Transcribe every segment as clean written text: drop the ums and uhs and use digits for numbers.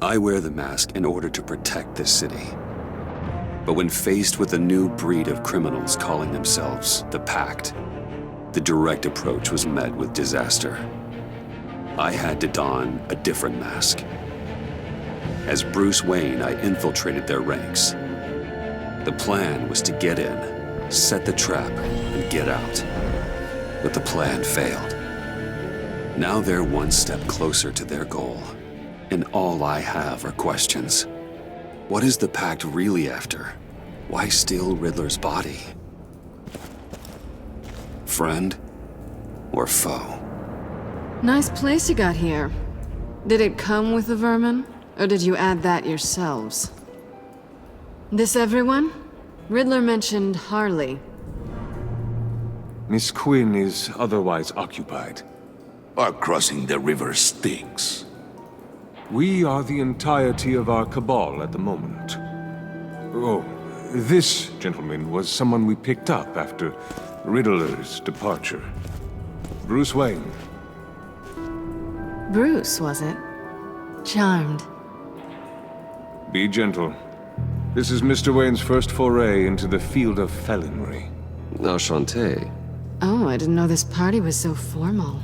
I wear the mask in order to protect this city. But when faced with a new breed of criminals calling themselves the Pact, the direct approach was met with disaster. I had to don a different mask. As Bruce Wayne, I infiltrated their ranks. The plan was to get in, set the trap, and get out. But the plan failed. Now they're one step closer to their goal, and all I have are questions. What is the Pact really after? Why steal Riddler's body? Friend or foe? Nice place you got here. Did it come with the vermin, or did you add that yourselves? This everyone? Riddler mentioned Harley. Miss Quinn is otherwise occupied. Our crossing the river Styx. We are the entirety of our cabal at the moment. Oh, this gentleman was someone we picked up after Riddler's departure. Bruce Wayne. Bruce, was it? Charmed. Be gentle. This is Mr. Wayne's first foray into the field of felonry. Enchanté. Oh, I didn't know this party was so formal.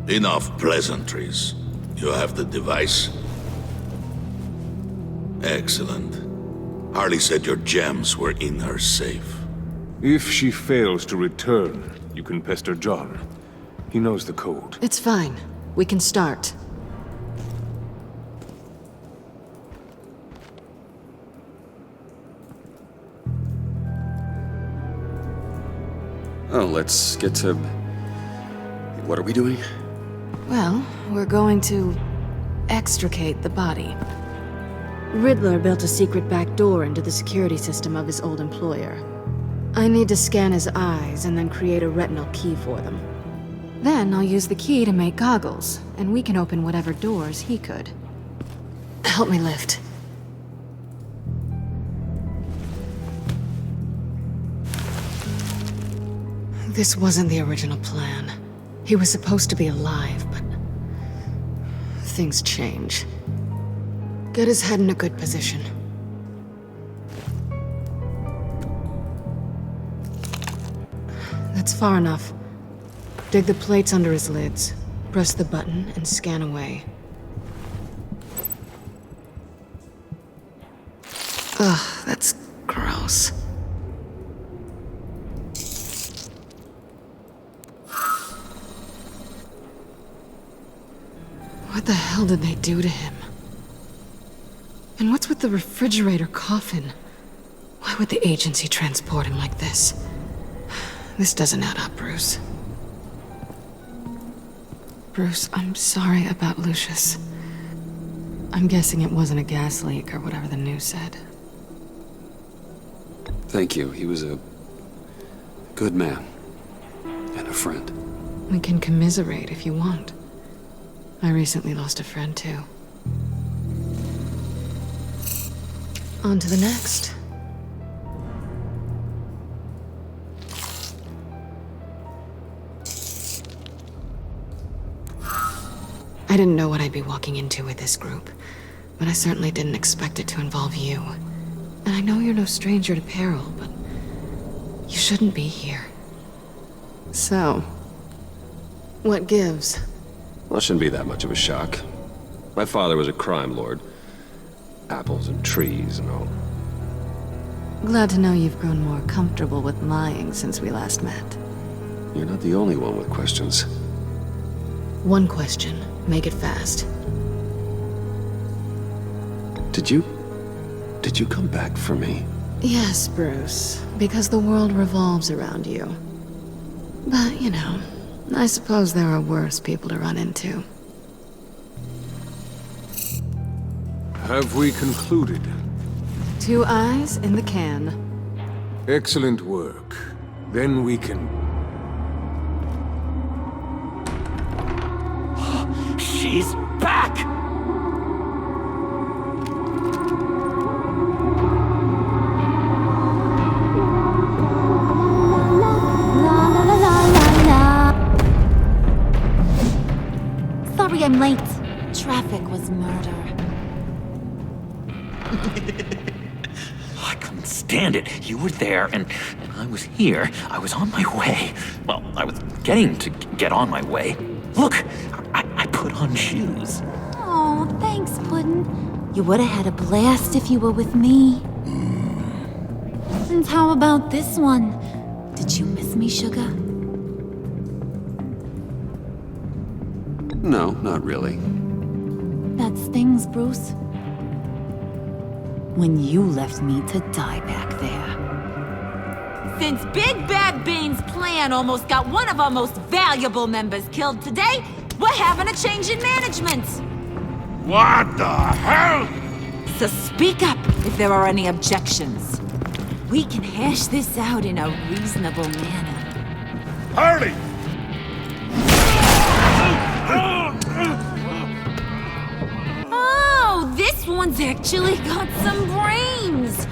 Enough pleasantries. You have the device? Excellent. Harley said your gems were in her safe. If she fails to return, you can pester John. He knows the code. It's fine. We can start. Oh, let's get to... What are we doing? Well, we're going to extricate the body. Riddler built a secret back door into the security system of his old employer. I need to scan his eyes and then create a retinal key for them. Then I'll use the key to make goggles, and we can open whatever doors he could. Help me lift. This wasn't the original plan. He was supposed to be alive, but... things change. Get his head in a good position. That's far enough. Dig the plates under his lids. Press the button and scan away. Ugh, that's gross. What the hell did they do to him? And what's with the refrigerator coffin? Why would the agency transport him like this? This doesn't add up, Bruce. Bruce, I'm sorry about Lucius. I'm guessing it wasn't a gas leak or whatever the news said. Thank you. He was a good man. And a friend. We can commiserate if you want. I recently lost a friend, too. On to the next. I didn't know what I'd be walking into with this group, but I certainly didn't expect it to involve you. And I know you're no stranger to peril, but you shouldn't be here. So, what gives? Well, it shouldn't be that much of a shock. My father was a crime lord. Apples and trees and all. Glad to know you've grown more comfortable with lying since we last met. You're not the only one with questions. One question. Make it fast. Did you come back for me? Yes, Bruce. Because the world revolves around you. But, you know, I suppose there are worse people to run into. Have we concluded? 2 eyes in the can. Excellent work. Then we can... She's back! Sorry I'm late. Traffic was murder. I couldn't stand it. You were there, and I was here. I was on my way. Well, I was getting to get on my way. Look, I put on shoes. Oh, thanks, Puddin'. You would have had a blast if you were with me. And how about this one? Did you miss me, Sugar? No, not really. That stings, Bruce. When you left me to die back there. Since Big Bad Bean's plan almost got one of our most valuable members killed today, we're having a change in management. What the hell? So speak up if there are any objections. We can hash this out in a reasonable manner. Harley! Oh, this one's actually got some brains.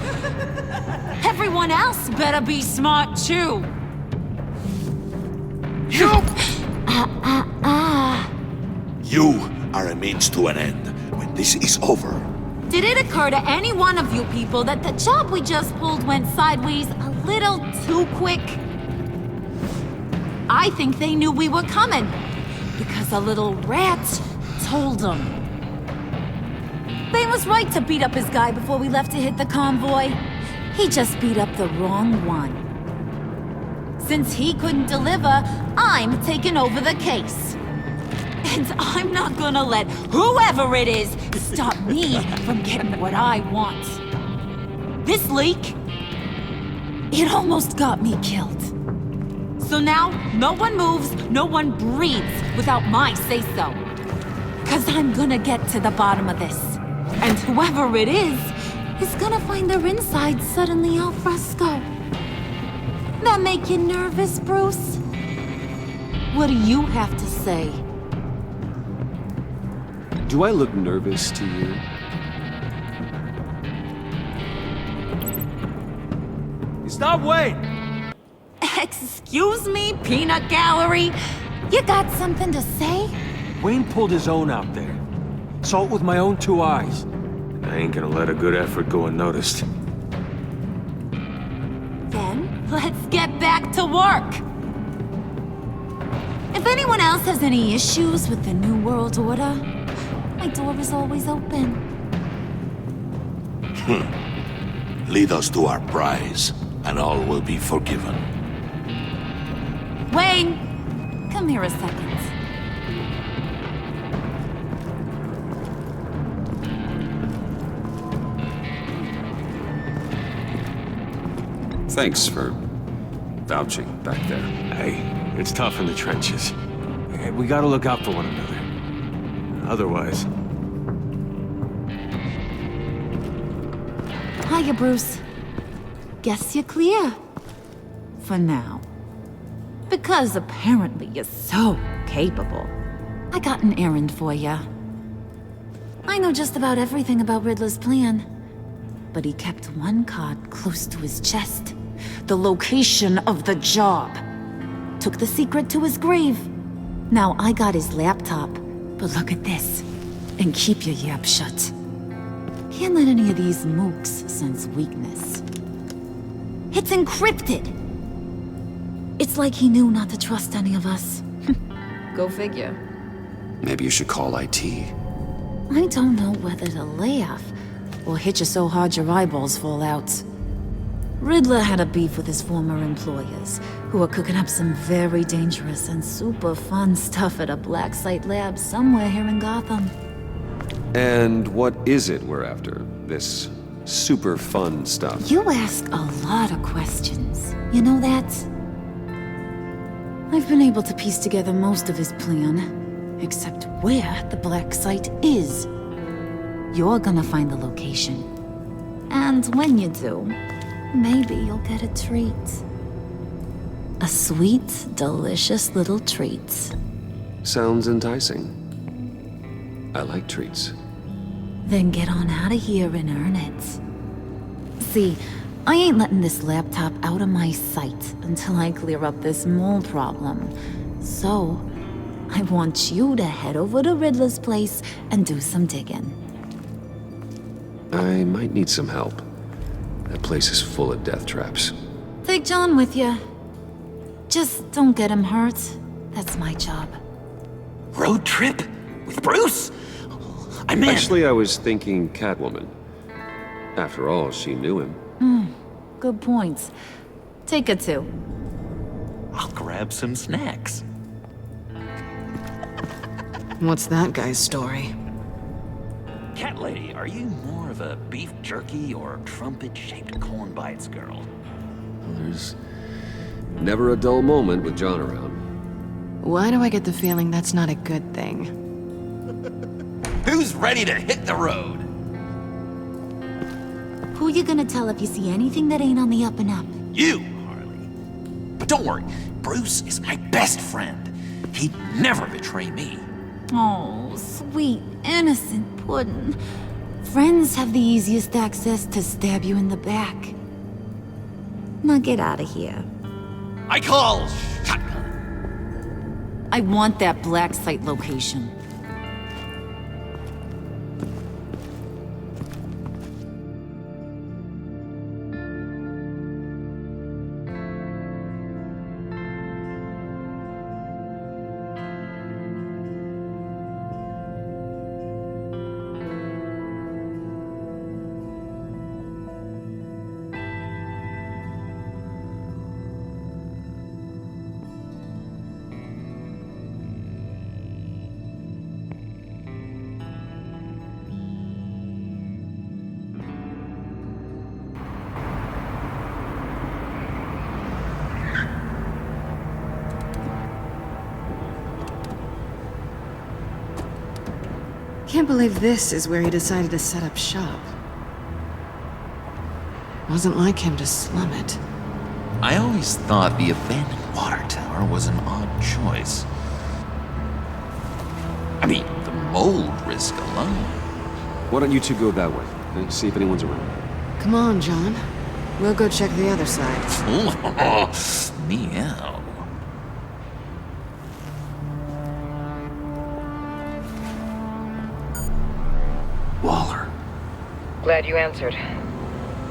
Everyone else better be smart too. You! You are a means to an end. When this is over, Did it occur to any one of you people that the job we just pulled went sideways a little too quick? I think they knew we were coming, because a little rat told them. Bane was right to beat up his guy before we left to hit the convoy. He just beat up the wrong one. Since he couldn't deliver, I'm taking over the case. And I'm not gonna let whoever it is stop me from getting what I want. This leak, it almost got me killed. So now, no one moves, no one breathes without my say-so. 'Cause I'm gonna get to the bottom of this. And whoever it is gonna find their inside suddenly al fresco. That make you nervous, Bruce? What do you have to say? Do I look nervous to you? Stop waiting! Excuse me, peanut gallery? You got something to say? Wayne pulled his own out there. Saw it with my own 2 eyes. I ain't gonna let a good effort go unnoticed. Then, let's get back to work. If anyone else has any issues with the New World Order, my door is always open. lead us to our prize, and all will be forgiven. Wayne, come here a second. Thanks for vouching back there. Hey, it's tough in the trenches. Hey, we gotta look out for one another. Otherwise... Hiya, Bruce. Guess you're clear. For now. Because apparently you're so capable. I got an errand for ya. I know just about everything about Riddler's plan. But he kept one card close to his chest. The location of the job. Took the secret to his grave. Now I got his laptop. But look at this. And keep your yap shut. Can't let any of these mooks sense weakness. It's encrypted! It's like he knew not to trust any of us. Go figure. Maybe you should call IT. I don't know whether to laugh or hit you so hard your eyeballs fall out. Riddler had a beef with his former employers, who were cooking up some very dangerous and super fun stuff at a black site lab somewhere here in Gotham. And what is it we're after? This super fun stuff? You ask a lot of questions. You know that? I've been able to piece together most of his plan, except where the black site is. You're gonna find the location. And when you do, maybe you'll get a treat. A sweet, delicious little treat. Sounds enticing. I like treats. Then get on out of here and earn it. See, I ain't letting this laptop out of my sight until I clear up this mole problem. So, I want you to head over to Riddler's place and do some digging. I might need some help. That place is full of death traps. Take John with you. Just don't get him hurt. That's my job. Road trip? With Bruce? I'm in. Actually, I was thinking Catwoman. After all, she knew him. Good points. Take her too. I'll grab some snacks. What's that guy's story? Cat lady, are you more of a beef jerky or trumpet-shaped corn bites girl? There's never a dull moment with John around. Why do I get the feeling that's not a good thing? Who's ready to hit the road? Who you gonna tell if you see anything that ain't on the up and up? You, Harley. But don't worry, Bruce is my best friend. He'd never betray me. Oh, sweet, innocent Puddin'. Friends have the easiest access to stab you in the back. Now get out of here. I call shotgun. I want that black site location. Can't believe this is where he decided to set up shop. Wasn't like him to slum it. I always thought the abandoned water tower was an odd choice. I mean, the mold risk alone. Why don't you two go that way and see if anyone's around? Come on, John. We'll go check the other side. Meow. Waller. Glad you answered.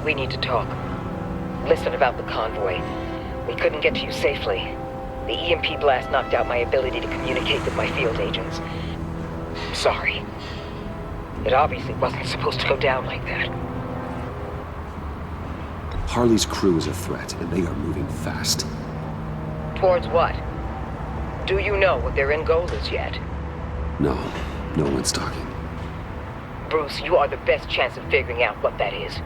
We need to talk. Listen about the convoy. We couldn't get to you safely. The EMP blast knocked out my ability to communicate with my field agents. Sorry. It obviously wasn't supposed to go down like that. Harley's crew is a threat, and they are moving fast. Towards what? Do you know what their end goal is yet? No one's talking. Bruce, you are the best chance of figuring out what that is.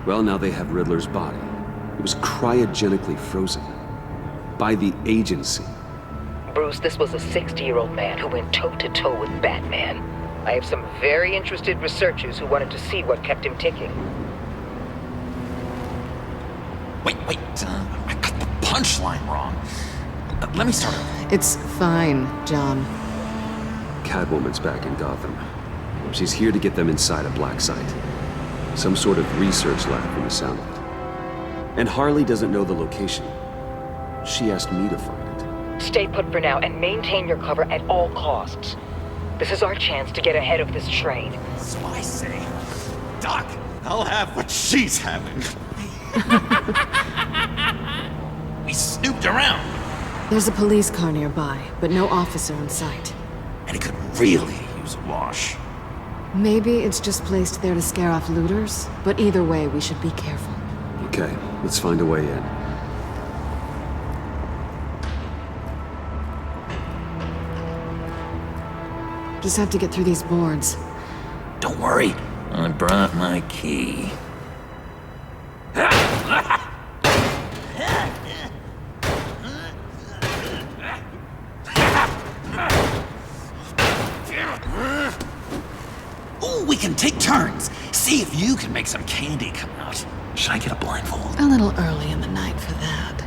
Well, now they have Riddler's body. It was cryogenically frozen. By the agency. Bruce, this was a 60-year-old man who went toe-to-toe with Batman. I have some very interested researchers who wanted to see what kept him ticking. Wait, I got the punchline wrong. Let me start over. It's fine, John. Catwoman's back in Gotham. She's here to get them inside a black site. Some sort of research lab from the sound of it. And Harley doesn't know the location. She asked me to find it. Stay put for now and maintain your cover at all costs. This is our chance to get ahead of this train. So I say, Doc, I'll have what she's having. We snooped around. There's a police car nearby, but no officer in sight. And it could really use a wash. Maybe it's just placed there to scare off looters, but either way, we should be careful. Okay, let's find a way in. Just have to get through these boards. Don't worry, I brought my key. Ooh, we can take turns. See if you can make some candy come out. Should I get a blindfold? A little early in the night for that.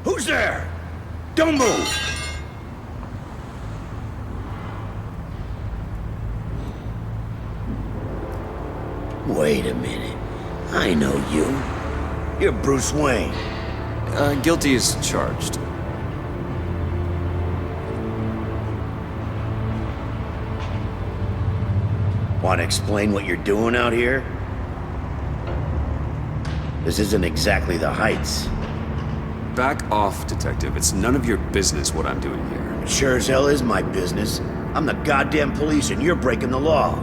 Who's there? Don't move! Wait a minute. I know you. You're Bruce Wayne. Guilty as charged. Want to explain what you're doing out here? This isn't exactly the Heights. Back off, Detective. It's none of your business what I'm doing here. It sure as hell is my business. I'm the goddamn police and you're breaking the law.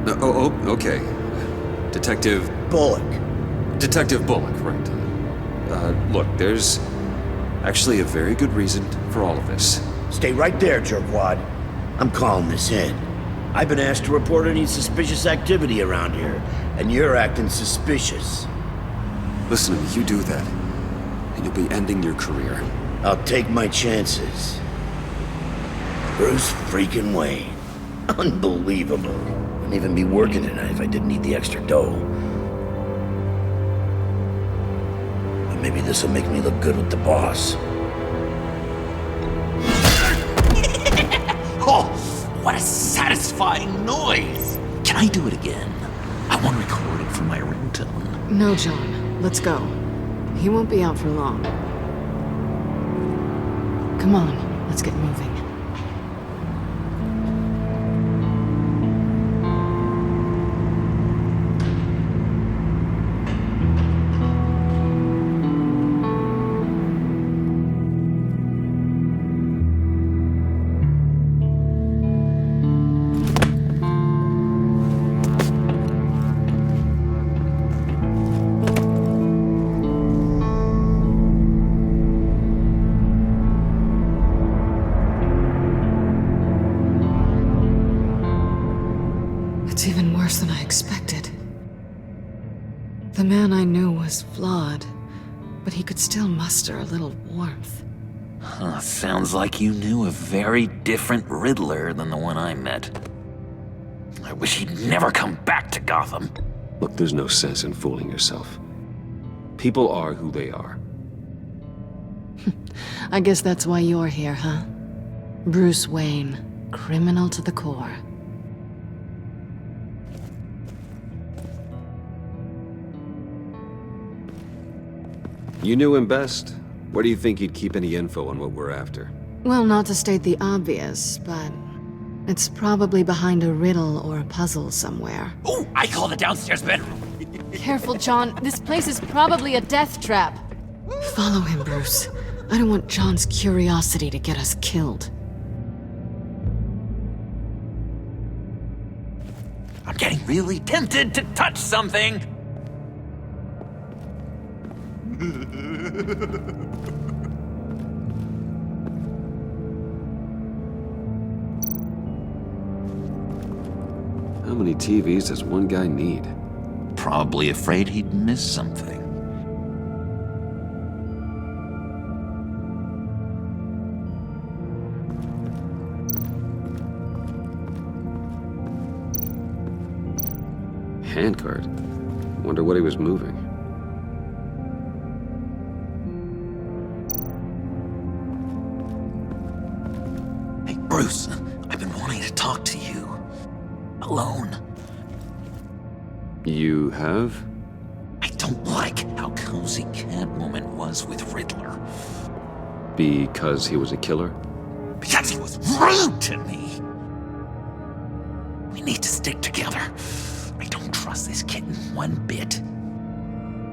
Okay. Detective... Bullock. Detective Bullock, right. Look, there's actually a very good reason for all of this. Stay right there, jerkwad. I'm calling this in. I've been asked to report any suspicious activity around here, and you're acting suspicious. Listen to me, you do that, and you'll be ending your career. I'll take my chances. Bruce freaking Wayne. Unbelievable. Wouldn't even be working tonight if I didn't need the extra dough. But maybe this'll make me look good with the boss. Oh! What a satisfying noise! Can I do it again? I want to record it for my ringtone. No, John. Let's go. He won't be out for long. Come on, let's get moving. It's even worse than I expected. The man I knew was flawed, but he could still muster a little warmth. Sounds like you knew a very different Riddler than the one I met. I wish he'd never come back to Gotham. Look, there's no sense in fooling yourself. People are who they are. I guess that's why you're here, huh? Bruce Wayne, criminal to the core. You knew him best. Where do you think he'd keep any info on what we're after? Well, not to state the obvious, but it's probably behind a riddle or a puzzle somewhere. Oh, I call the downstairs bedroom. Careful, John. This place is probably a death trap. Follow him, Bruce. I don't want John's curiosity to get us killed. I'm getting really tempted to touch something. How many TVs does one guy need? Probably afraid he'd miss something. Handcart. Wonder what he was moving. Hey, Bruce, I've been wanting to talk to you. Alone. You have? I don't like how cozy Catwoman was with Riddler. Because he was a killer? Because he was rude to me! We need to stick together. I don't trust this kitten one bit.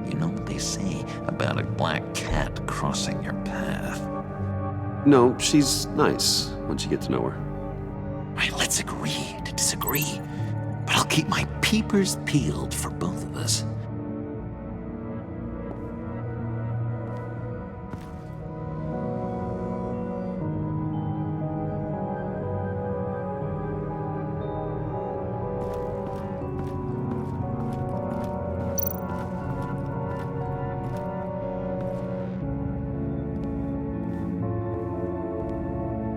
You know what they say about a black cat crossing your path? No, she's nice once you get to know her. Right, let's agree to disagree. But I'll keep my peepers peeled for both of us.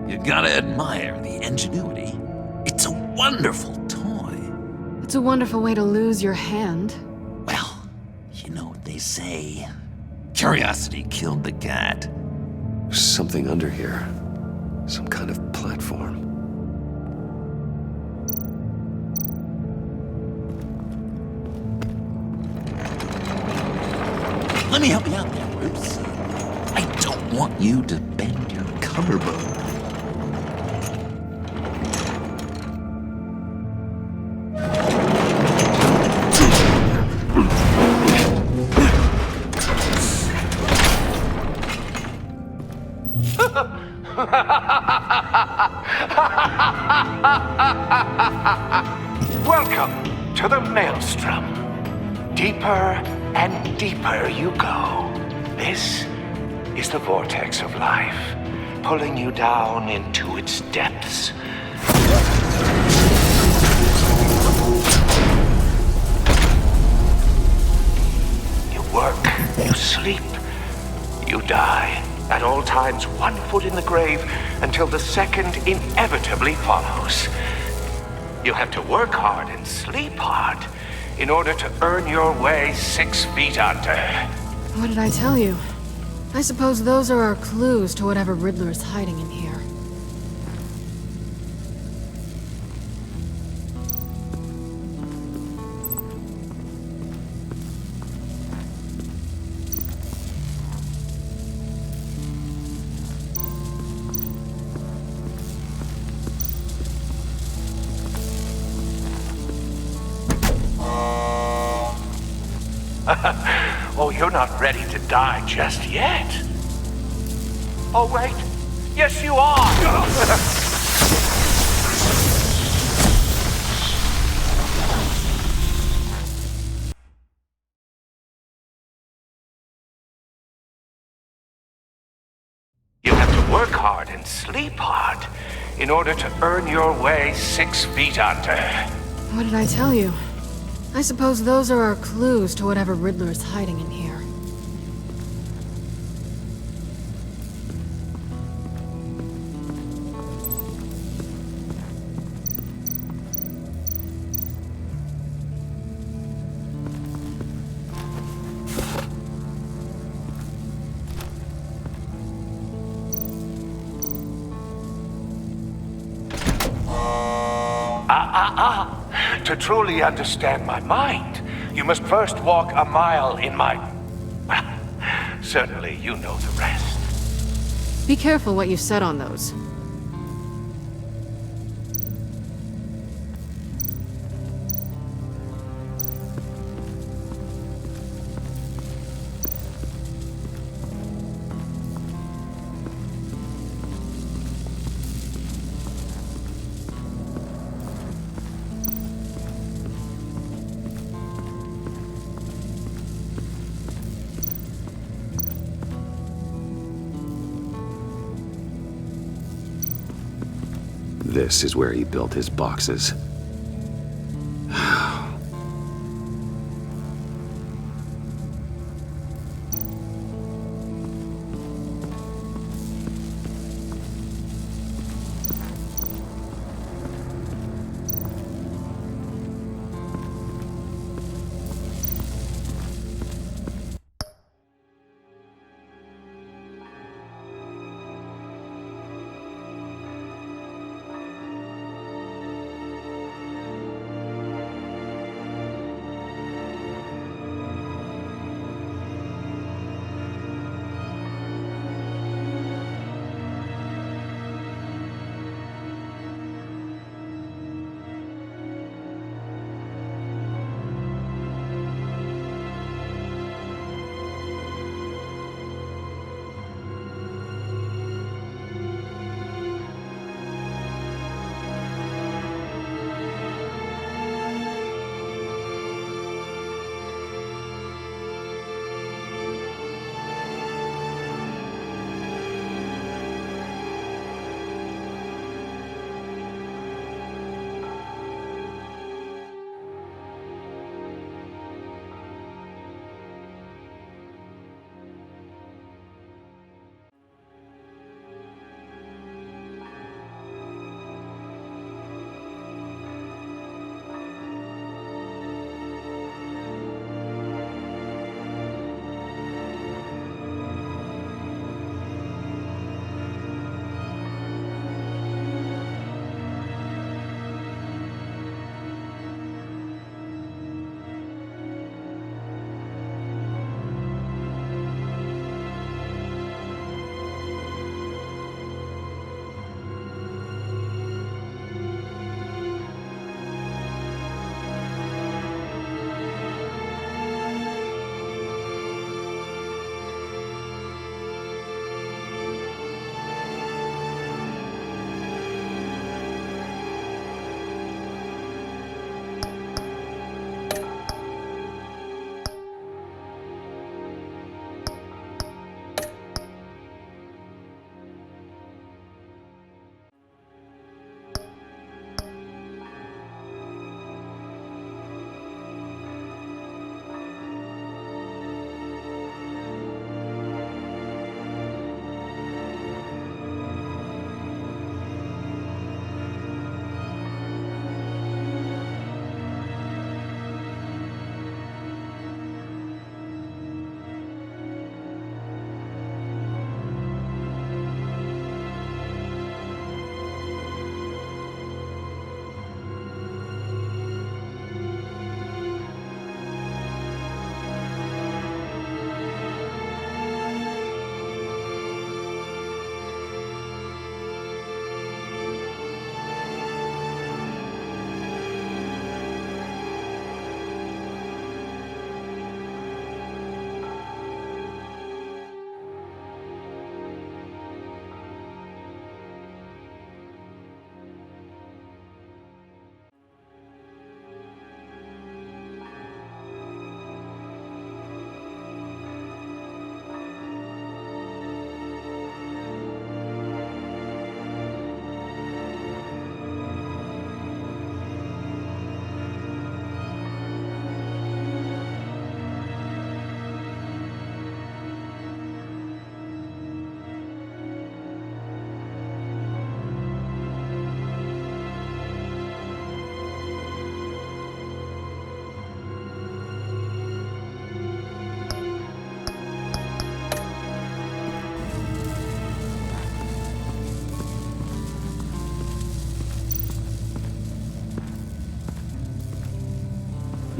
You gotta admire the ingenuity. It's a wonderful toy. It's a wonderful way to lose your hand. Well, you know what they say. Curiosity killed the cat. There's something under here. Some kind of platform. Let me help you out there, Bruce. I don't want you to bend your collarbone. Welcome to the Maelstrom. Deeper and deeper you go. This is the vortex of life, pulling you down into its depths. You work, you sleep, you die. At all times, 1 foot in the grave until the second inevitably follows. You have to work hard and sleep hard in order to earn your way 6 feet under. What did I tell you? I suppose those are our clues to whatever Riddler is hiding in here. Oh, you're not ready to die just yet. Oh, wait. Yes, you are. You have to work hard and sleep hard in order to earn your way 6 feet under. What did I tell you? I suppose those are our clues to whatever Riddler is hiding in here. To truly understand my mind, you must first walk a mile in my... Well, certainly you know the rest. Be careful what you said on those. This is where he built his boxes.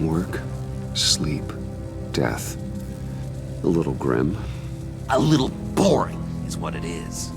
Work, sleep, death. A little grim. A little boring is what it is.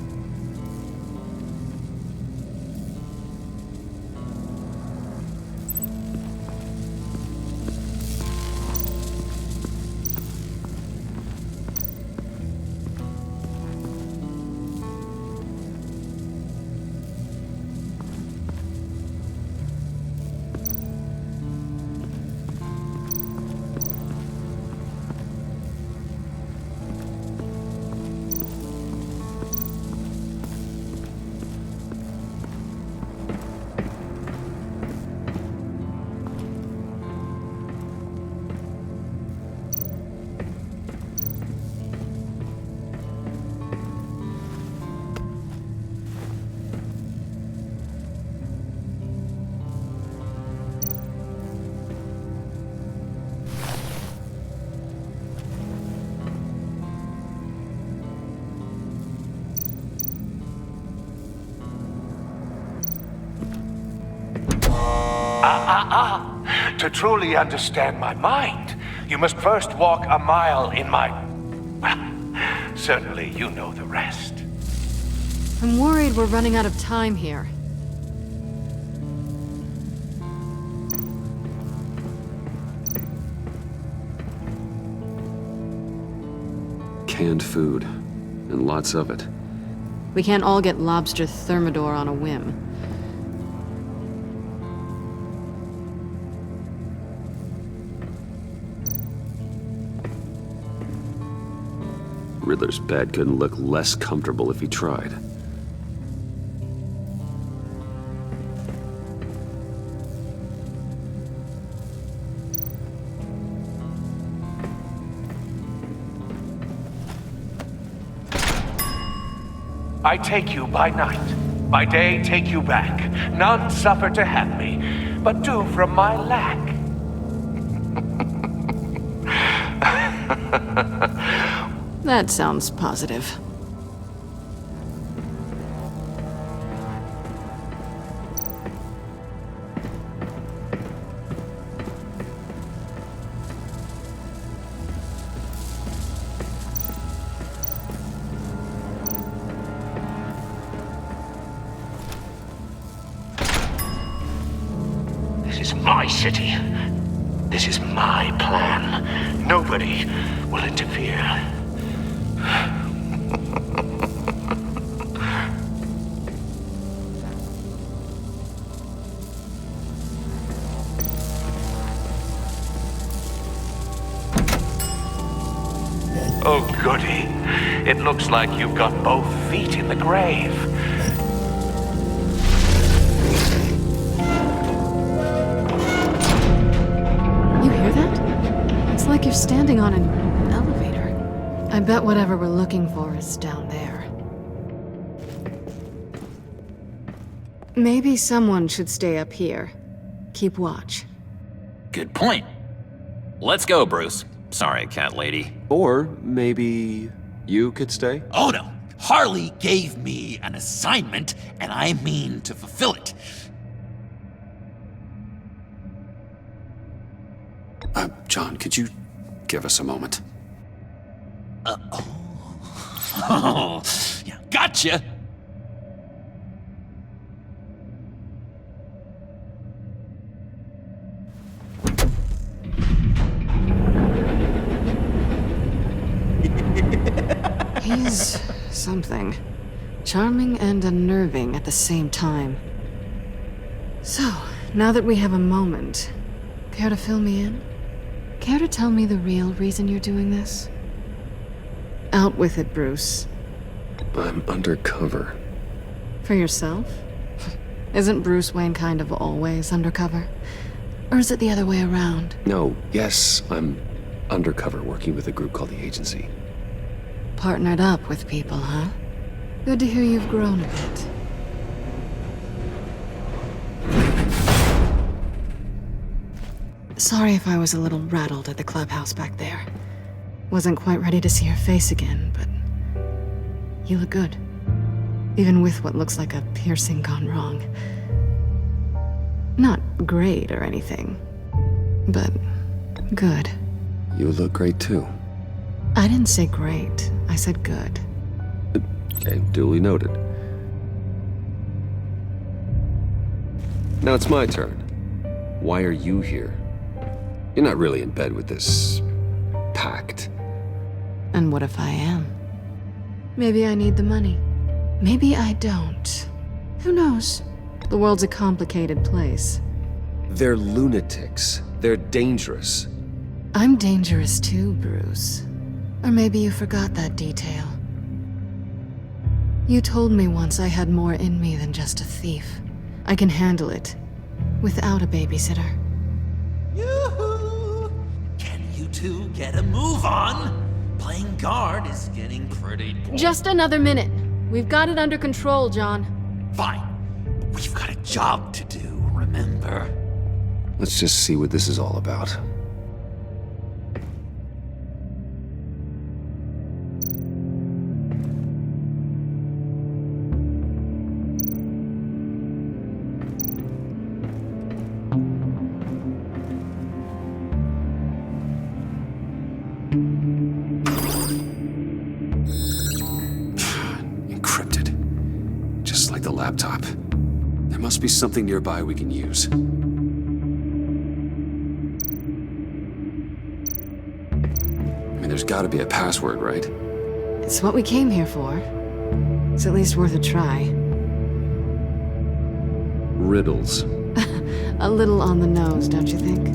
To truly understand my mind, you must first walk a mile in my... Well, certainly you know the rest. I'm worried we're running out of time here. Canned food, and lots of it. We can't all get lobster thermidor on a whim. Riddler's bed couldn't look less comfortable if he tried. I take you by night, by day take you back. None suffer to have me, but do from my lack. That sounds positive. This is my city. This is my plan. Nobody will interfere. Oh, goody. It looks like you've got both feet in the grave. You hear that? It's like you're standing on an elevator. I bet whatever we're looking for is down there. Maybe someone should stay up here. Keep watch. Good point. Let's go, Bruce. Sorry, cat lady. Or maybe you could stay? Oh no. Harley gave me an assignment, and I mean to fulfill it. John, could you give us a moment? Oh, yeah, gotcha. He's something. Charming and unnerving at the same time. So, now that we have a moment, care to fill me in? Care to tell me the real reason you're doing this? Out with it, Bruce. I'm undercover. For yourself? Isn't Bruce Wayne kind of always undercover? Or is it the other way around? No, yes, I'm undercover working with a group called the Agency. Partnered up with people, huh? Good to hear you've grown a bit. Sorry if I was a little rattled at the clubhouse back there. Wasn't quite ready to see your face again, but you look good. Even with what looks like a piercing gone wrong. Not great or anything, but Good. You look great too. I didn't say great. I said good. Okay, duly noted. Now it's my turn. Why are you here? You're not really in bed with this pact. And what if I am? Maybe I need the money. Maybe I don't. Who knows? The world's a complicated place. They're lunatics. They're dangerous. I'm dangerous too, Bruce. Or maybe you forgot that detail. You told me once I had more in me than just a thief. I can handle it. Without a babysitter. Yoo-hoo! Can you two get a move on? Playing guard is getting pretty boring. Just another minute. We've got it under control, John. Fine. But we've got a job to do, remember? Let's just see what this is all about. Encrypted. Just like the laptop. There must be something nearby we can use. I mean, there's gotta be a password, right? It's what we came here for. It's at least worth a try. Riddles. A little on the nose, don't you think?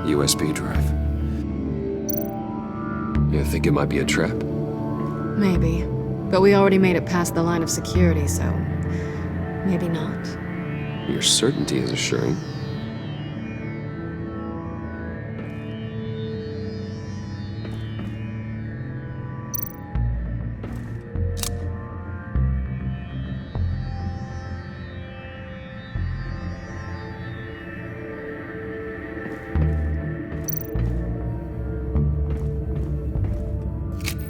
USB drive. You think it might be a trap? Maybe. But we already made it past the line of security, so... maybe not. Your certainty is assuring.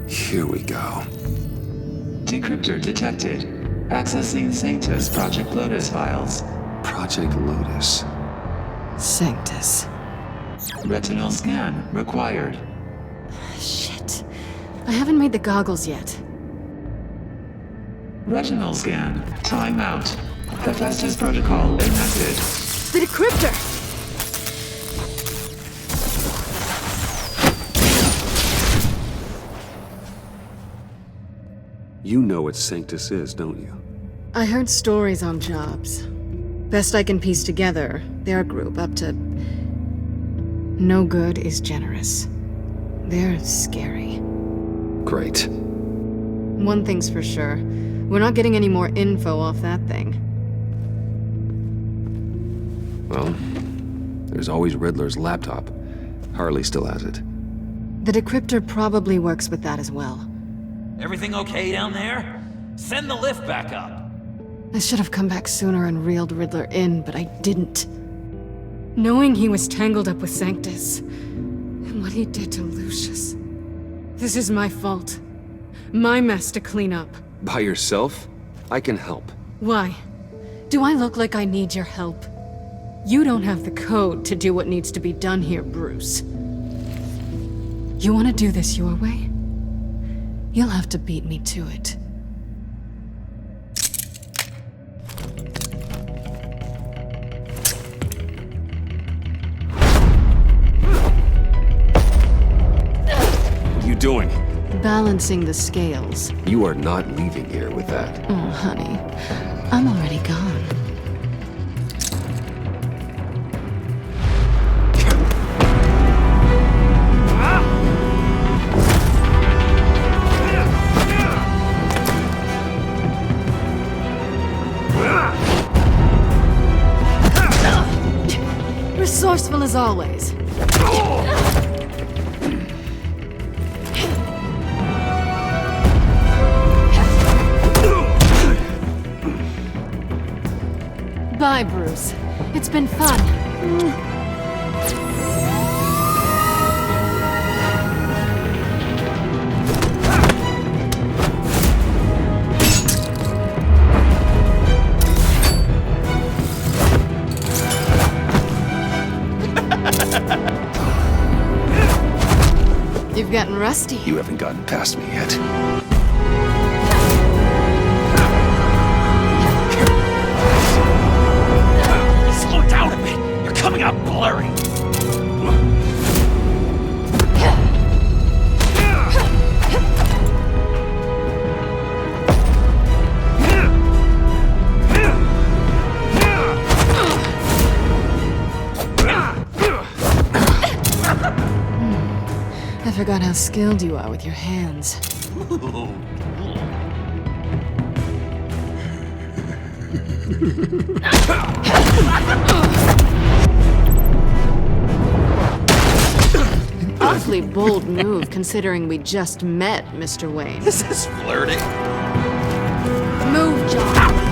Here we go. Decryptor detected. Accessing Sanctus Project Lotus files. Project Lotus. Sanctus. Retinal scan required. Shit. I haven't made the goggles yet. Retinal scan. Timeout. Hephaestus protocol enacted. The decryptor! You know what Sanctus is, don't you? I heard stories on jobs. Best I can piece together, their group up to... no good is generous. They're scary. Great. One thing's for sure. We're not getting any more info off that thing. Well, there's always Riddler's laptop. Harley still has it. The decryptor probably works with that as well. Everything okay down there? Send the lift back up. I should have come back sooner and reeled Riddler in, but I didn't. Knowing he was tangled up with Sanctus, and what he did to Lucius. This is my fault. My mess to clean up. By yourself? I can help. Why? Do I look like I need your help? You don't have the code to do what needs to be done here, Bruce. You want to do this your way? You'll have to beat me to it. What are you doing? Balancing the scales. You are not leaving here with that. Oh, honey. I'm already gone. Resourceful as always. Bye, Bruce. It's been fun. You've gotten rusty. You haven't gotten past me yet. Slow down a bit. You're coming out blurry. I forgot how skilled you are with your hands. Awfully bold move, considering we just met, Mr. Wayne. This is flirting. Move, John.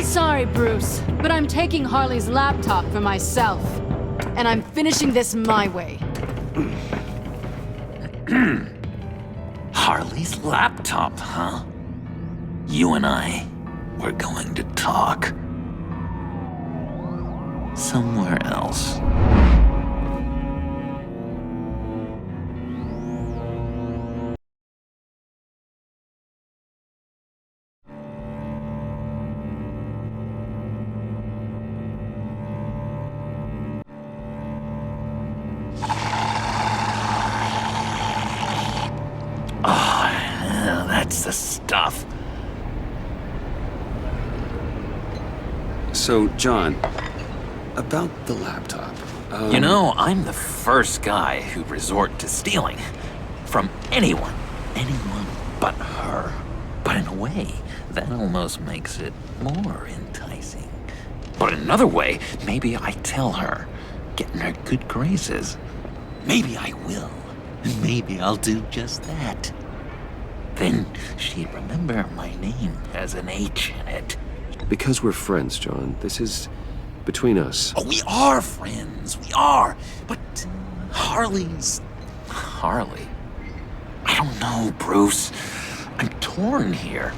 Sorry, Bruce, but I'm taking Harley's laptop for myself. And I'm finishing this my way. Harley's laptop, huh? You and I, we're going to talk. Somewhere else. That's the stuff. So, John, about the laptop. You know, I'm the first guy who'd resort to stealing. From anyone. Anyone but her. But in a way, that almost makes it more enticing. But in another way, maybe I tell her, get in her good graces. Maybe I will. And maybe I'll do just that. Then she'd remember my name has an H in it. Because we're friends, John. This is between us. Oh, we are friends. We are. But Harley's... Harley? I don't know, Bruce. I'm torn here.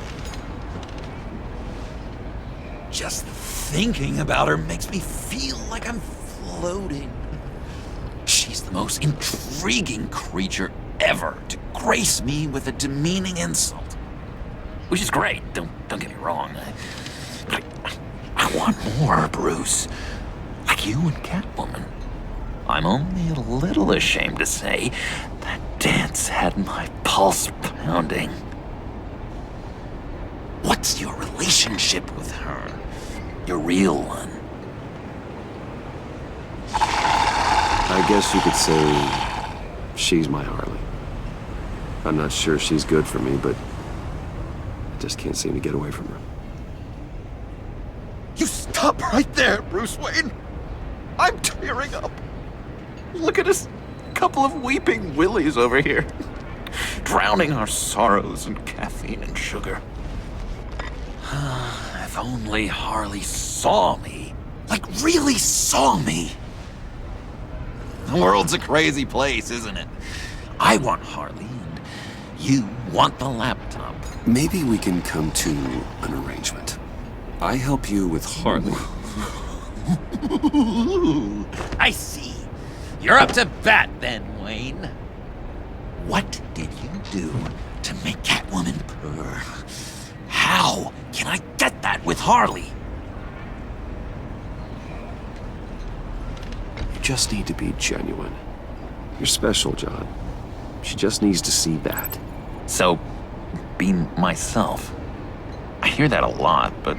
Just thinking about her makes me feel like I'm floating. She's the most intriguing creature ever to grace me with a demeaning insult. Which is great, don't get me wrong. I want more, Bruce. Like you and Catwoman. I'm only a little ashamed to say that dance had my pulse pounding. What's your relationship with her? Your real one? I guess you could say she's my Harley. I'm not sure she's good for me, but I just can't seem to get away from her. You stop right there, Bruce Wayne. I'm tearing up. Look at us, couple of weeping willies over here. Drowning our sorrows in caffeine and sugar. If only Harley saw me. Like, really saw me. The world's a crazy place, isn't it? I want Harley, and you want the laptop. Maybe we can come to an arrangement. I help you with Harley. I see. You're up to bat then, Wayne. What did you do to make Catwoman purr? How can I get that with Harley? You just need to be genuine. You're special, John. She just needs to see that. So, be myself. hear that a lot, but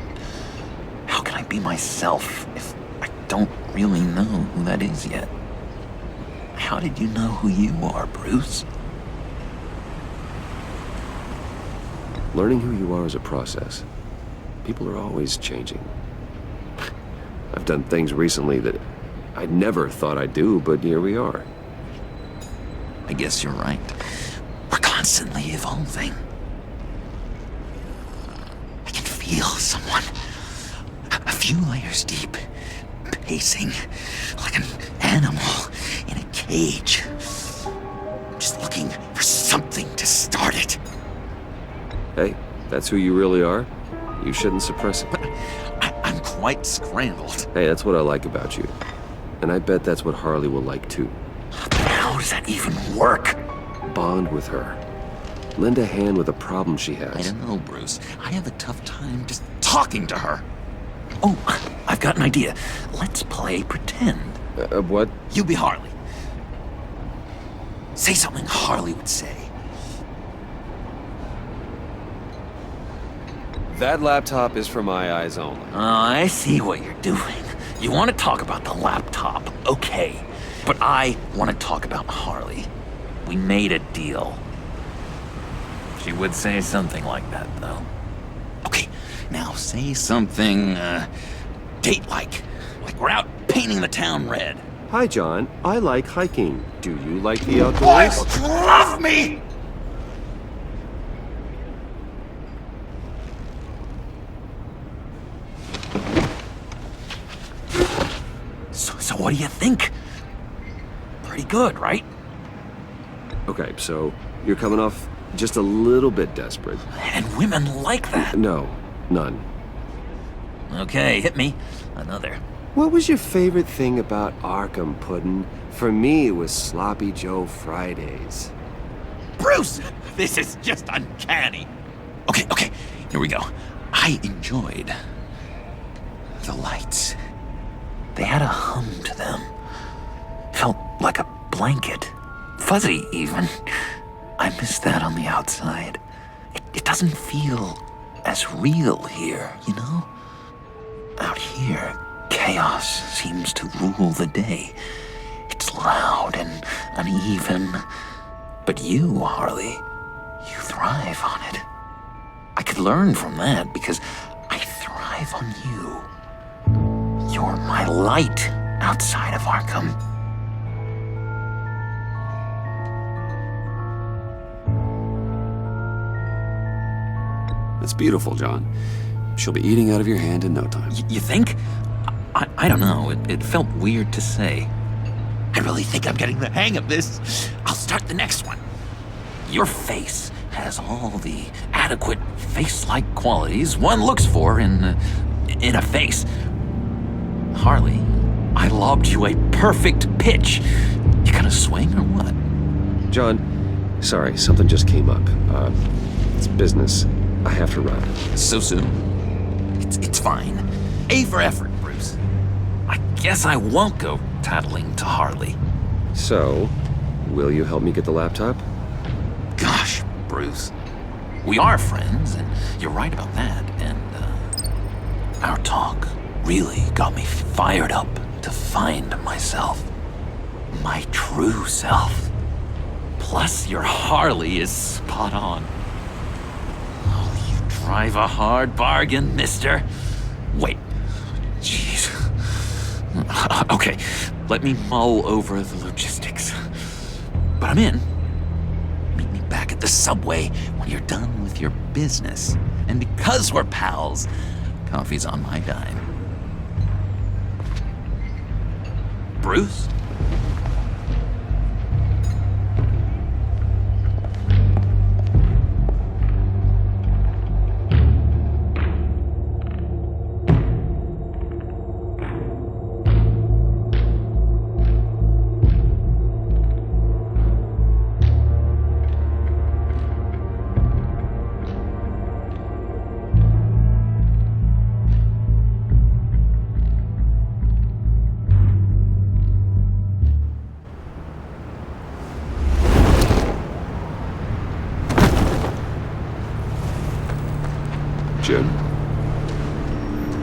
how can I be myself if I don't really know who that is yet? How did you know who you are, Bruce? Learning who you are is a process. People are always changing. I've done things recently that I never thought I'd do, but here we are. I guess you're right. We're constantly evolving. I can feel someone a few layers deep, pacing like an animal in a cage. Just looking for something to start it. Hey, that's who you really are. You shouldn't suppress it. But I'm quite scrambled. Hey, that's what I like about you. And I bet that's what Harley will like too. How does that even work? Bond with her. Lend a hand with a problem she has. I don't know, Bruce. I have a tough time just talking to her. Oh, I've got an idea. Let's play pretend. What? You be Harley. Say something Harley would say. That laptop is for my eyes only. Oh, I see what you're doing. You want to talk about the laptop, okay. But I want to talk about Harley. We made a deal. She would say something like that, though. Okay, now say something, date-like. Like we're out painting the town red. Hi, John. I like hiking. Do you like the outdoors? Boys, love me! So what do you think? Pretty good, right? Okay, so you're coming off just a little bit desperate. And women like that. No, none. Okay, hit me. Another. What was your favorite thing about Arkham, Puddin'? For me, it was Sloppy Joe Fridays. Bruce! This is just uncanny. Okay, here we go. I enjoyed the lights. They had a hum to them. Felt like a blanket. Fuzzy, even. I miss that on the outside. It doesn't feel as real here, you know? Out here, chaos seems to rule the day. It's loud and uneven. But you, Harley, you thrive on it. I could learn from that because I thrive on you. You're my light outside of Arkham. It's beautiful, John. She'll be eating out of your hand in no time. You think? I don't know. It felt weird to say. I really think I'm getting the hang of this. I'll start the next one. Your face has all the adequate face-like qualities one looks for in a face. Harley, I lobbed you a perfect pitch. You gonna swing or what? John, sorry, something just came up. It's business. I have to run. So soon? It's fine. A for effort, Bruce. I guess I won't go tattling to Harley. So, will you help me get the laptop? Gosh, Bruce. We are friends, and you're right about that, and, our talk really got me fired up to find myself. My true self. Plus, your Harley is spot on. Oh, you drive a hard bargain, mister. Wait. Jeez. Okay, let me mull over the logistics. But I'm in. Meet me back at the subway when you're done with your business. And because we're pals, coffee's on my dime. Bruce?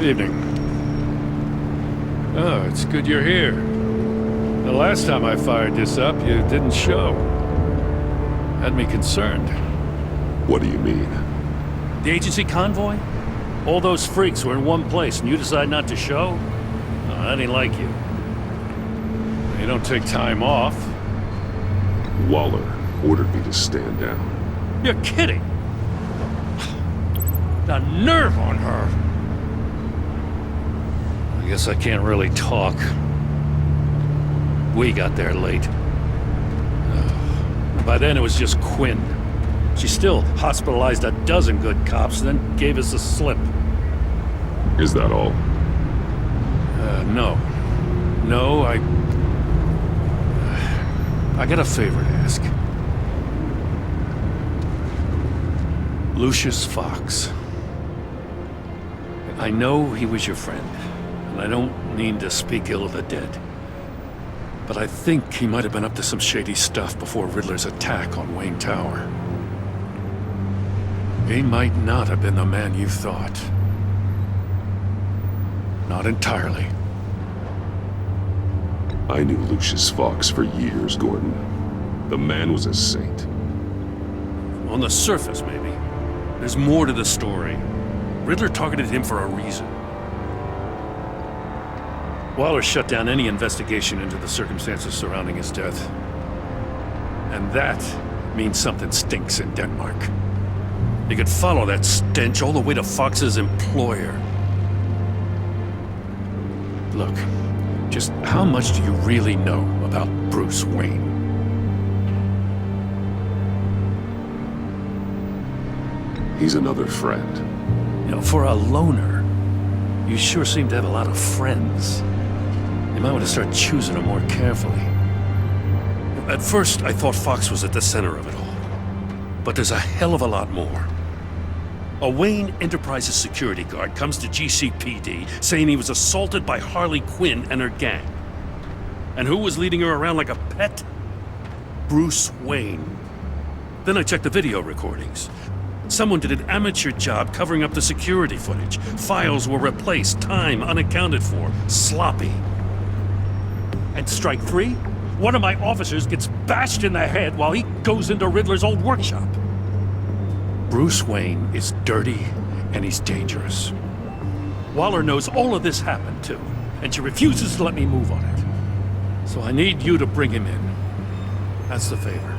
Evening. Oh, it's good you're here. The last time I fired this up, you didn't show. Had me concerned. What do you mean? The agency convoy? All those freaks were in one place and you decide not to show? Oh, that ain't like you. You don't take time off. Waller ordered me to stand down. You're kidding! The nerve on her! I guess I can't really talk. We got there late. By then it was just Quinn. She still hospitalized a dozen good cops, then gave us the slip. Is that all? No. No, I got a favor to ask. Lucius Fox. I know he was your friend, and I don't mean to speak ill of the dead. But I think he might have been up to some shady stuff before Riddler's attack on Wayne Tower. He might not have been the man you thought. Not entirely. I knew Lucius Fox for years, Gordon. The man was a saint. On the surface, maybe. There's more to the story. Riddler targeted him for a reason. Waller shut down any investigation into the circumstances surrounding his death. And that means something stinks in Denmark. You could follow that stench all the way to Fox's employer. Look, just how much do you really know about Bruce Wayne? He's another friend. You know, for a loner, you sure seem to have a lot of friends. You might want to start choosing them more carefully. At first, I thought Fox was at the center of it all. But there's a hell of a lot more. A Wayne Enterprises security guard comes to GCPD saying he was assaulted by Harley Quinn and her gang. And who was leading her around like a pet? Bruce Wayne. Then I checked the video recordings. Someone did an amateur job covering up the security footage. Files were replaced, time unaccounted for, sloppy. And strike three? One of my officers gets bashed in the head while he goes into Riddler's old workshop. Bruce Wayne is dirty and he's dangerous. Waller knows all of this happened too, and she refuses to let me move on it. So I need you to bring him in. That's the favor.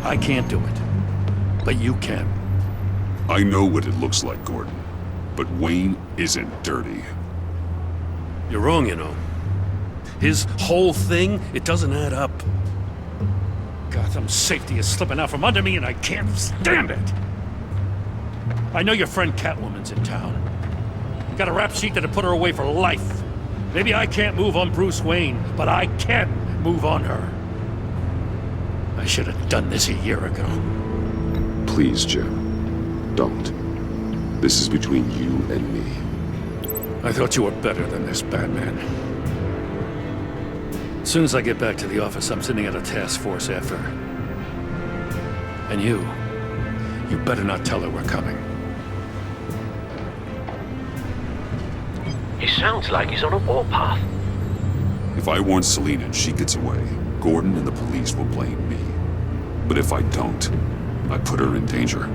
I can't do it. But you can. I know what it looks like, Gordon. But Wayne isn't dirty. You're wrong, you know. His whole thing, it doesn't add up. Gotham's safety is slipping out from under me and I can't stand it. I know your friend Catwoman's in town. Got a rap sheet that'll put her away for life. Maybe I can't move on Bruce Wayne, but I can move on her. I should have done this a year ago. Please, Jim. Don't. This is between you and me. I thought you were better than this, Batman. As soon as I get back to the office, I'm sending out a task force after her. And you better not tell her we're coming. He sounds like he's on a warpath. If I warn Selina and she gets away, Gordon and the police will blame me. But if I don't, I put her in danger.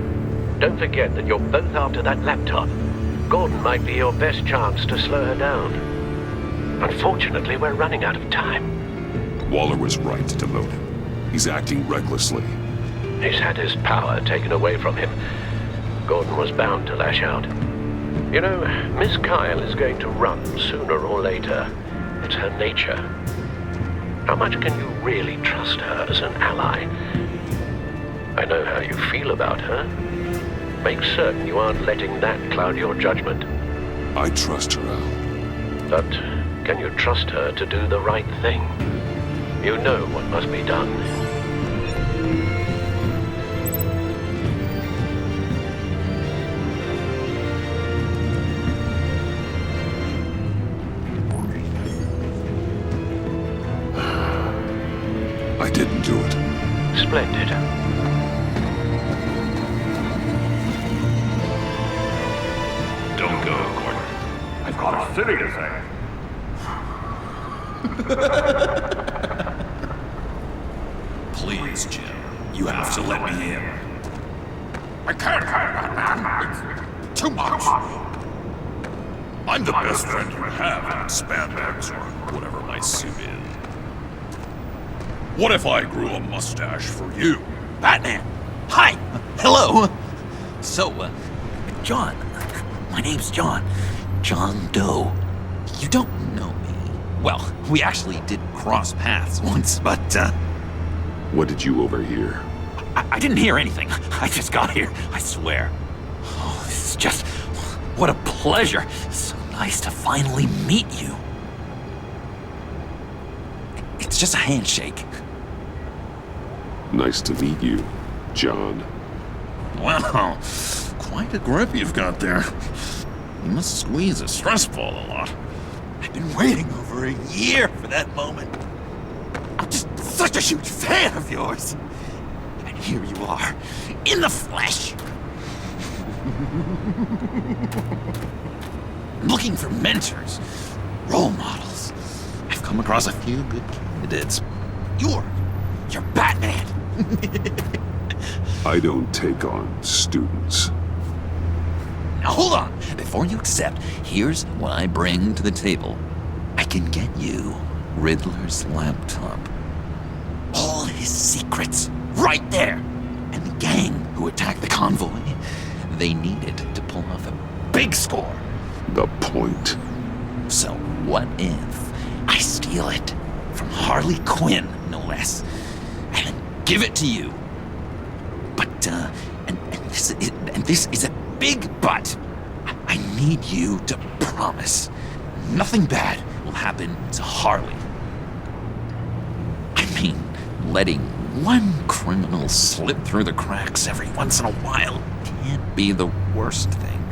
Don't forget that you're both after that laptop. Gordon might be your best chance to slow her down. Unfortunately, we're running out of time. Waller was right to demote him. He's acting recklessly. He's had his power taken away from him. Gordon was bound to lash out. You know, Miss Kyle is going to run sooner or later. It's her nature. How much can you really trust her as an ally? I know how you feel about her. Make certain you aren't letting that cloud your judgment. I trust her, Al. But can you trust her to do the right thing? You know what must be done. I didn't do it. Splendid. Don't go, Gordon. Father City, you say? Please, Jim. You have to let me in. I can't, man. It's too much. I'm the best friend you have in spandex or whatever my suit is. What if I grew a mustache for you? Batman! Hi! Hello! So, John. My name's John. John Doe. You don't know me. Well, we actually did cross paths once, but, What did you overhear? I didn't hear anything. I just got here, I swear. Oh, this is just... What a pleasure. So nice to finally meet you. It's just a handshake. Nice to meet you, John. Wow, quite a grip you've got there. You must squeeze a stress ball a lot. I've been waiting over a year for that moment. I'm just such a huge fan of yours. And here you are, in the flesh. I'm looking for mentors, role models. I've come across a few good candidates. You're Batman. I don't take on students. Now hold on. Before you accept, here's what I bring to the table. I can get you Riddler's laptop. All his secrets, right there. And the gang who attacked the convoy, they needed to pull off a big score. The point. So what if I steal it from Harley Quinn, no less, and then give it to you? But, and this is a big but. I need you to promise nothing bad will happen to Harley. I mean, letting one criminal slip through the cracks every once in a while can't be the worst thing.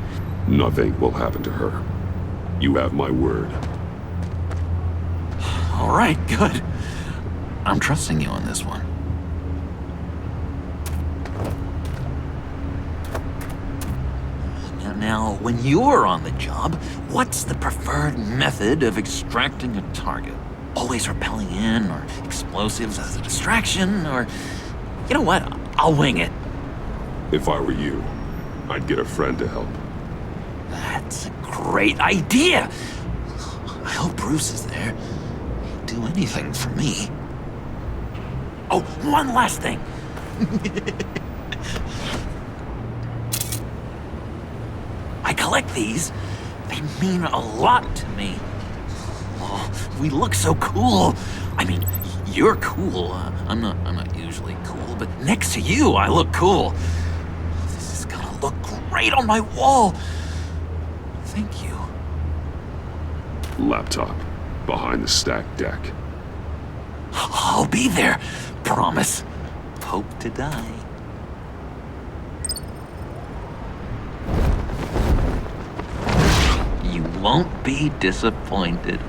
Nothing will happen to her. You have my word. All right, good. I'm trusting you on this one. Now, when you're on the job, what's the preferred method of extracting a target? Always rappelling in, or explosives as a distraction, or... You know what? I'll wing it. If I were you, I'd get a friend to help. That's a great idea! I hope Bruce is there. He'd do anything for me. Oh, one last thing! I collect these. They mean a lot to me. Oh, we look so cool. I mean, you're cool. I'm not usually cool, but next to you, I look cool. This is gonna look great on my wall. Thank you. Laptop. Behind the stacked deck. I'll be there. Promise. Hope to die. You won't be disappointed.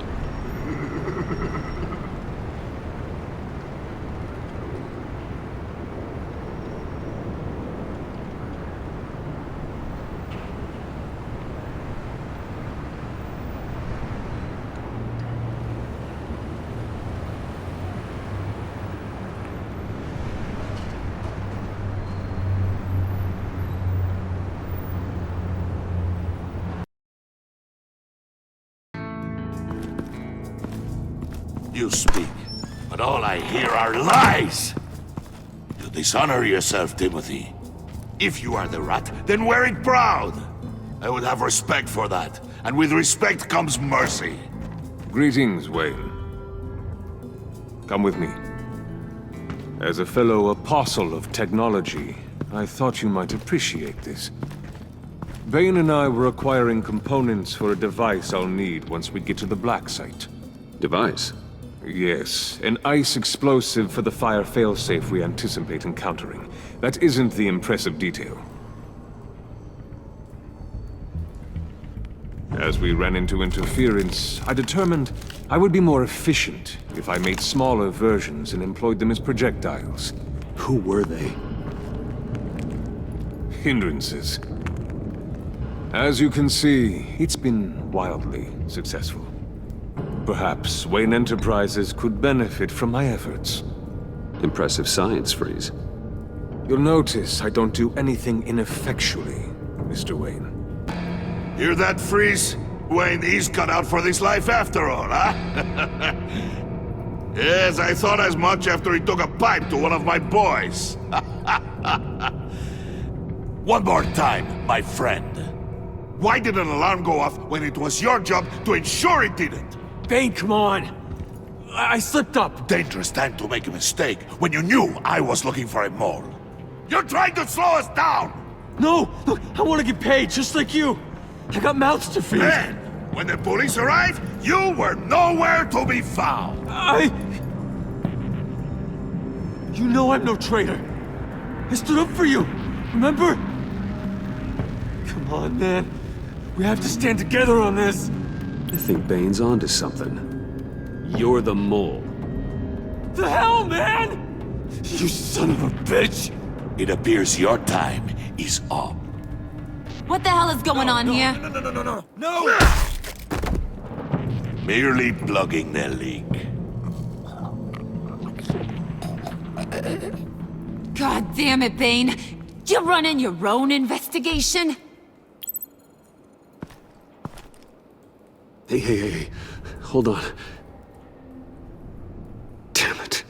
You speak, but all I hear are lies! You dishonor yourself, Timothy. If you are the rat, then wear it proud! I would have respect for that, and with respect comes mercy. Greetings, Wayne. Come with me. As a fellow apostle of technology, I thought you might appreciate this. Bane and I were acquiring components for a device I'll need once we get to the Black Site. Device? Yes, an ice explosive for the fire failsafe we anticipate encountering. That isn't the impressive detail. As we ran into interference, I determined I would be more efficient if I made smaller versions and employed them as projectiles. Who were they? Hindrances. As you can see, it's been wildly successful. Perhaps Wayne Enterprises could benefit from my efforts. Impressive science, Freeze. You'll notice I don't do anything ineffectually, Mr. Wayne. Hear that, Freeze? Wayne, he's cut out for this life after all, huh? Yes, I thought as much after he took a pipe to one of my boys. One more time, my friend. Why did an alarm go off when it was your job to ensure it didn't? Bane, come on! I slipped up! Dangerous time to make a mistake when you knew I was looking for a mole. You're trying to slow us down! No! Look, I want to get paid, just like you! I got mouths to feed! Then, when the police arrived, you were nowhere to be found! You know I'm no traitor! I stood up for you, remember? Come on, man. We have to stand together on this! I think Bane's onto something. You're the mole. The hell, man! You son of a bitch! It appears your time is up. What the hell is going on here? No! Merely plugging the leak. God damn it, Bane. You're running your own investigation? Hey. Hold on. Damn it.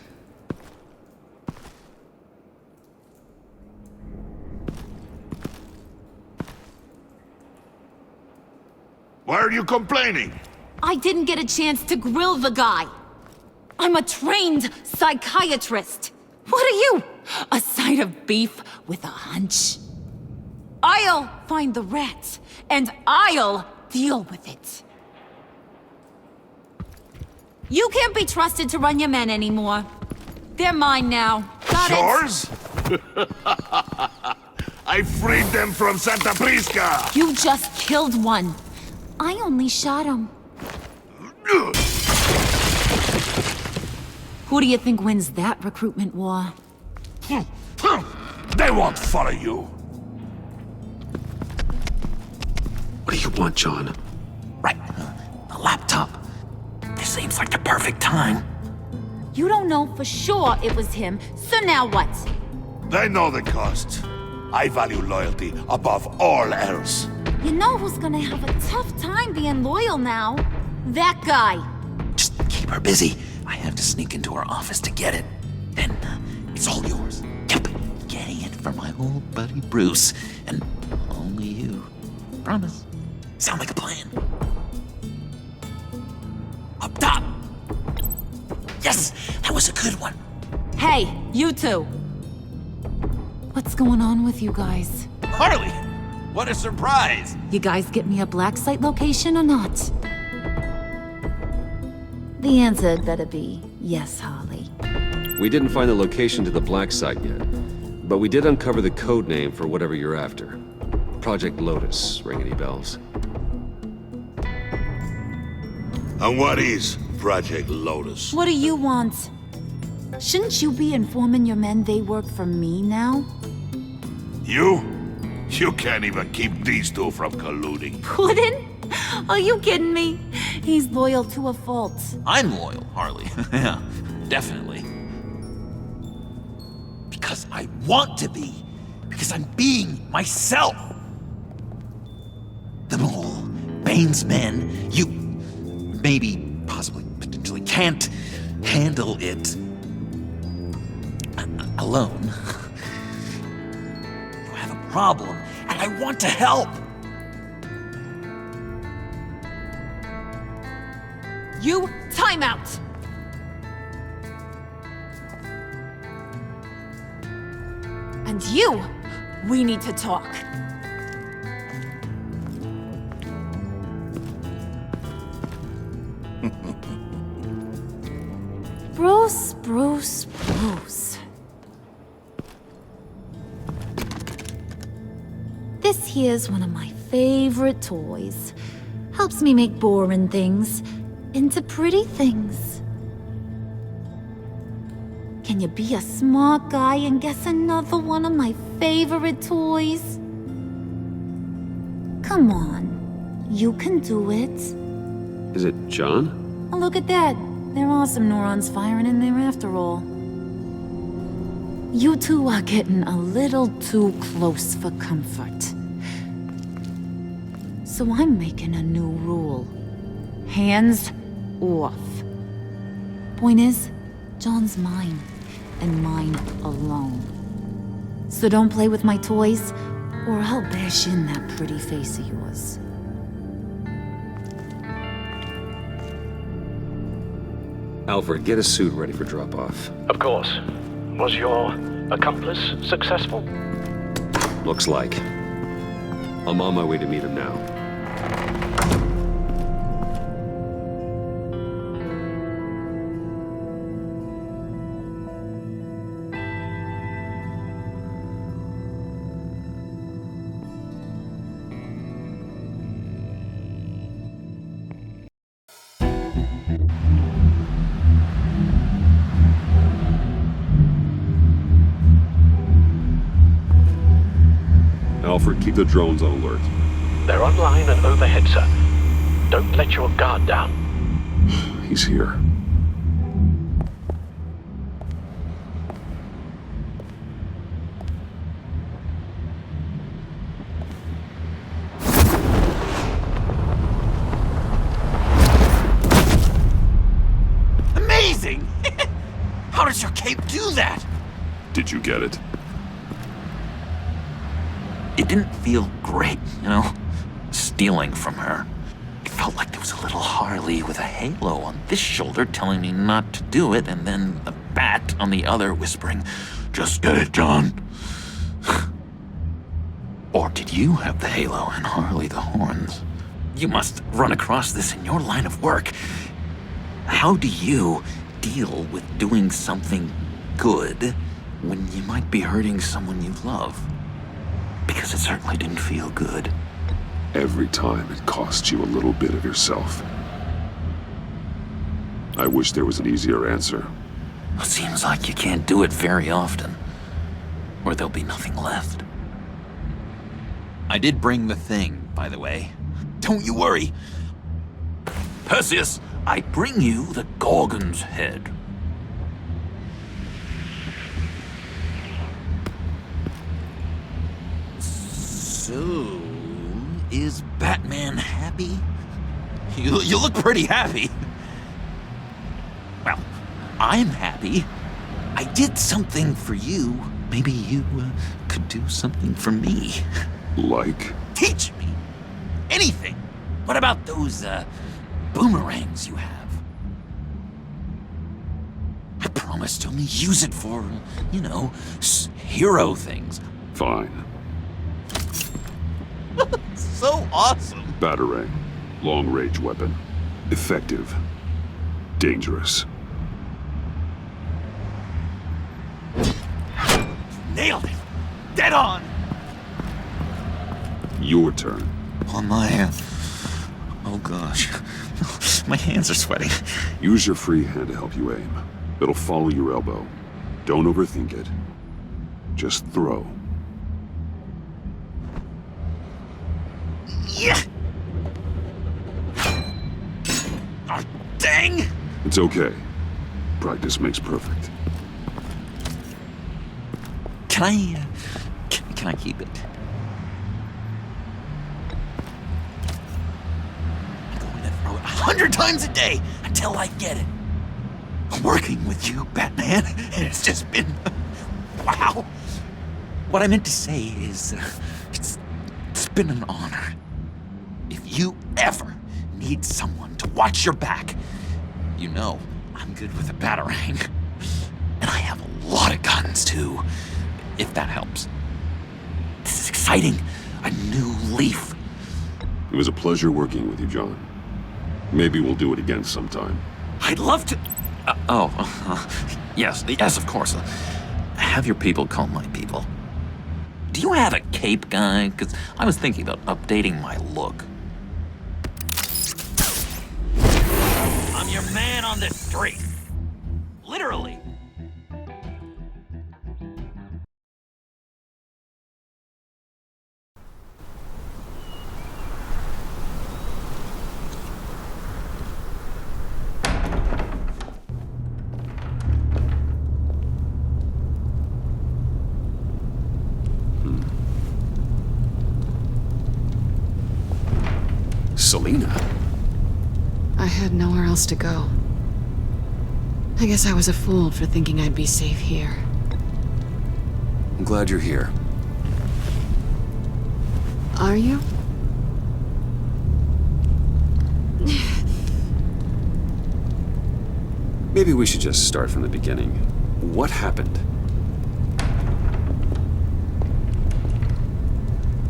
Why are you complaining? I didn't get a chance to grill the guy. I'm a trained psychiatrist. What are you? A side of beef with a hunch? I'll find the rat, and I'll deal with it. You can't be trusted to run your men anymore. They're mine now. Got it? Yours? I freed them from Santa Prisca! You just killed one. I only shot him. Who do you think wins that recruitment war? They won't follow you. What do you want, John? Right. A laptop. This seems like the perfect time. You don't know for sure it was him, so now what? They know the cost. I value loyalty above all else. You know who's gonna have a tough time being loyal now? That guy. Just keep her busy. I have to sneak into her office to get it. Then it's all yours. Yep. Getting it from my old buddy Bruce. And only you. Promise. Sound like a plan. Up top. Yes, that was a good one. Hey, you two. What's going on with you guys? Harley, what a surprise. You guys get me a black site location or not? The answer had better be yes, Harley. We didn't find the location to the black site yet, but we did uncover the code name for whatever you're after. Project Lotus, ring any bells? And what is Project Lotus? What do you want? Shouldn't you be informing your men they work for me now? You? You can't even keep these two from colluding. Puddin'? Are you kidding me? He's loyal to a fault. I'm loyal, Harley. Yeah, definitely. Because I want to be. Because I'm being myself. The mole, Bane's men, you maybe, possibly, potentially can't handle it alone. You have a problem, and I want to help. You, time out! And you, we need to talk. Bruce. This here's one of my favorite toys. Helps me make boring things into pretty things. Can you be a smart guy and guess another one of my favorite toys? Come Come on. You can do it. Is it John? Oh, look at that. There are some neurons firing in there after all. You two are getting a little too close for comfort. So I'm making a new rule. Hands off. Point is, John's mine, and mine alone. So don't play with my toys, or I'll bash in that pretty face of yours. Alfred, get a suit ready for drop-off. Of course. Was your accomplice successful? Looks like. I'm on my way to meet him now. Alfred, keep the drones on alert. They're online and overhead, sir. Don't let your guard down. He's here. Amazing! How does your cape do that? Did you get it? It didn't feel great, you know? Stealing from her. It felt like there was a little Harley with a halo on this shoulder telling me not to do it, and then the bat on the other whispering, "Just get it, John." Or did you have the halo and Harley the horns? You must run across this in your line of work. How do you deal with doing something good when you might be hurting someone you love? Because it certainly didn't feel good. Every time it costs you a little bit of yourself. I wish there was an easier answer. It seems like you can't do it very often, or there'll be nothing left. I did bring the thing, by the way. Don't you worry. Perseus, I bring you the Gorgon's head. So, is Batman happy? You look pretty happy. Well, I'm happy. I did something for you. Maybe you could do something for me. Like? Teach me. Anything. What about those, boomerangs you have? I promise to only use it for, you know, hero things. Fine. So awesome. Batarang. Long-range weapon. Effective. Dangerous. Nailed it. Dead on. Your turn. On my oh gosh. My hands are sweating. Use your free hand to help you aim. It'll follow your elbow. Don't overthink it. Just throw. Yeah. Oh, dang. It's okay. Practice makes perfect. Can I keep it? I'm going to throw it 100 times a day until I get it. I'm working with you, Batman, and it's just been wow. What I meant to say is, it's been an honor. If you ever need someone to watch your back, you know I'm good with a batarang. And I have a lot of guns, too, if that helps. This is exciting. A new leaf. It was a pleasure working with you, John. Maybe we'll do it again sometime. I'd love to... yes, of course. Have your people call my people. Do you have a cape, guy? Because I was thinking about updating my look. I'm your man on the street. Literally. Selina? I had nowhere else to go. I guess I was a fool for thinking I'd be safe here. I'm glad you're here. Are you? Maybe we should just start from the beginning. What happened?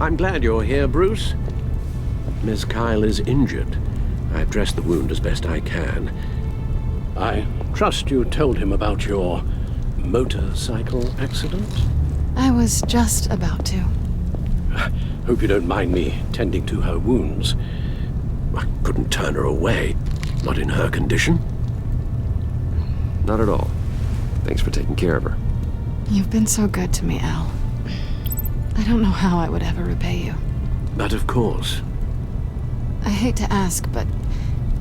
I'm glad you're here, Bruce. Miss Kyle is injured. I've dressed the wound as best I can. I trust you told him about your motorcycle accident? I was just about to. Hope you don't mind me tending to her wounds. I couldn't turn her away, not in her condition. Not at all. Thanks for taking care of her. You've been so good to me, Al. I don't know how I would ever repay you. But of course. I hate to ask, but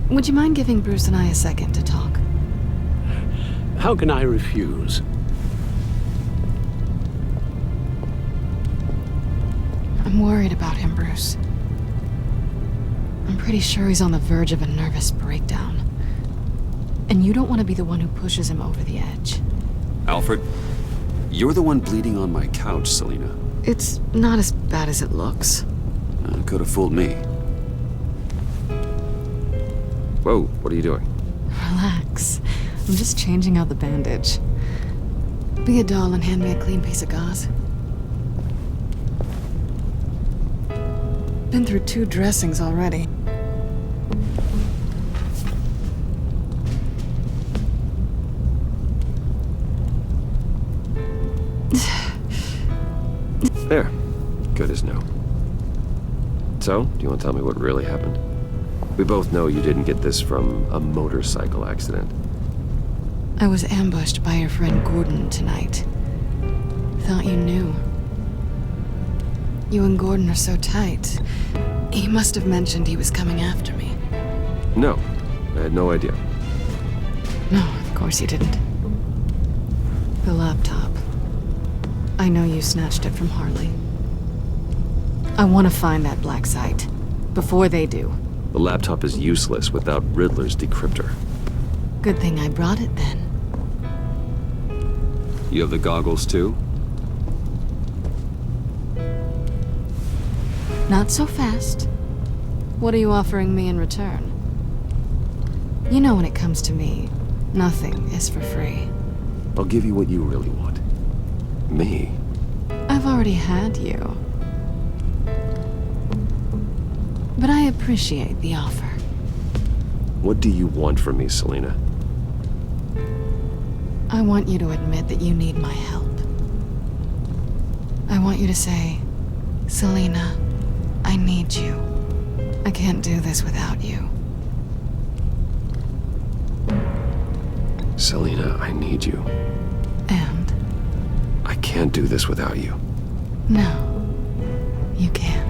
would you mind giving Bruce and I a second to talk? How can I refuse? I'm worried about him, Bruce. I'm pretty sure he's on the verge of a nervous breakdown. And you don't want to be the one who pushes him over the edge. Alfred, you're the one bleeding on my couch, Selina. It's not as bad as it looks. Could have fooled me. Whoa, what are you doing? Relax. I'm just changing out the bandage. Be a doll and hand me a clean piece of gauze. Been through 2 dressings already. There. Good as new. So, do you want to tell me what really happened? We both know you didn't get this from a motorcycle accident. I was ambushed by your friend Gordon tonight. Thought you knew. You and Gordon are so tight. He must have mentioned he was coming after me. No, I had no idea. No, of course you didn't. The laptop. I know you snatched it from Harley. I want to find that black site. Before they do. The laptop is useless without Riddler's decryptor. Good thing I brought it then. You have the goggles too? Not so fast. What are you offering me in return? You know when it comes to me, nothing is for free. I'll give you what you really want. Me? I've already had you. But I appreciate the offer. What do you want from me, Selina? I want you to admit that you need my help. I want you to say, Selina, I need you. I can't do this without you. Selina, I need you. And? I can't do this without you. No, you can't.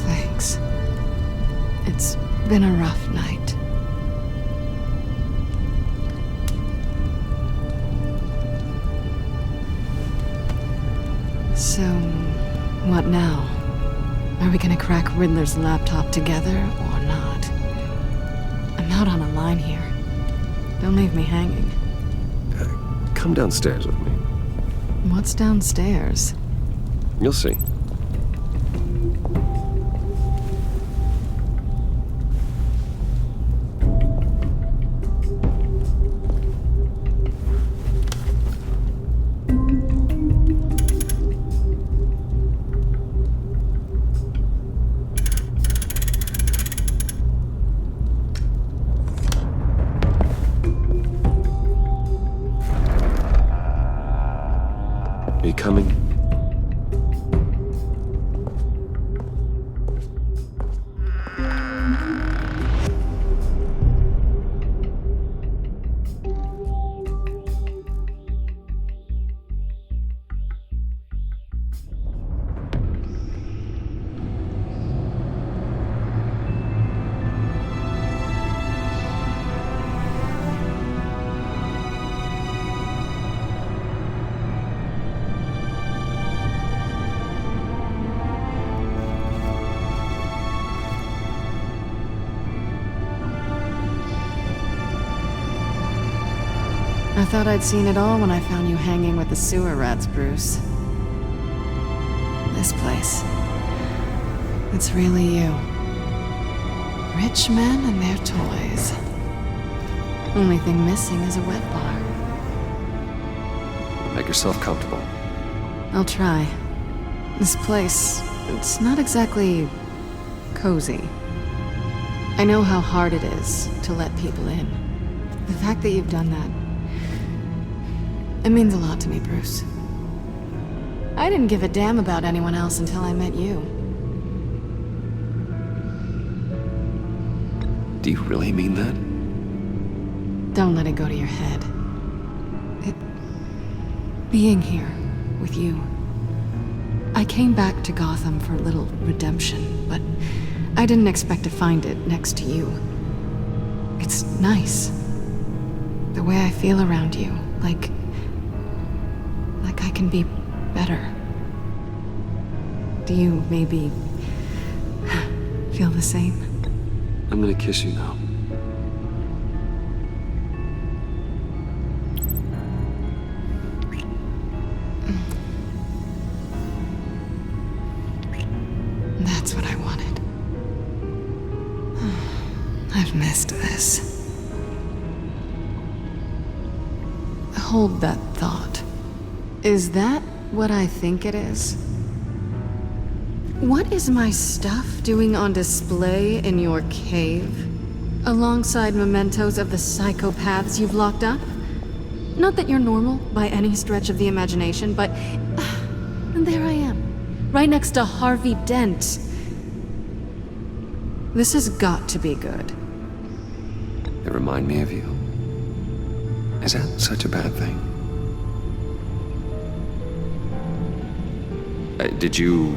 Thanks. It's been a rough night. So, what now? Are we gonna crack Riddler's laptop together, or not? I'm out on a line here. Don't leave me hanging. Come downstairs with me. What's downstairs? You'll see. Are you coming? I thought I'd seen it all when I found you hanging with the sewer rats, Bruce. This place. It's really you. Rich men and their toys. Only thing missing is a wet bar. Make yourself comfortable. I'll try. This place, it's not exactly cozy. I know how hard it is to let people in. The fact that you've done that, it means a lot to me, Bruce. I didn't give a damn about anyone else until I met you. Do you really mean that? Don't let it go to your head. Being here with you. I came back to Gotham for a little redemption, but I didn't expect to find it next to you. It's nice. The way I feel around you, like I can be better. Do you maybe feel the same? I'm gonna kiss you now. That's what I wanted. I've missed this. Hold that thought. Is that what I think it is? What is my stuff doing on display in your cave? Alongside mementos of the psychopaths you've locked up? Not that you're normal by any stretch of the imagination, but and there I am, right next to Harvey Dent. This has got to be good. They remind me of you. Is that such a bad thing? Did you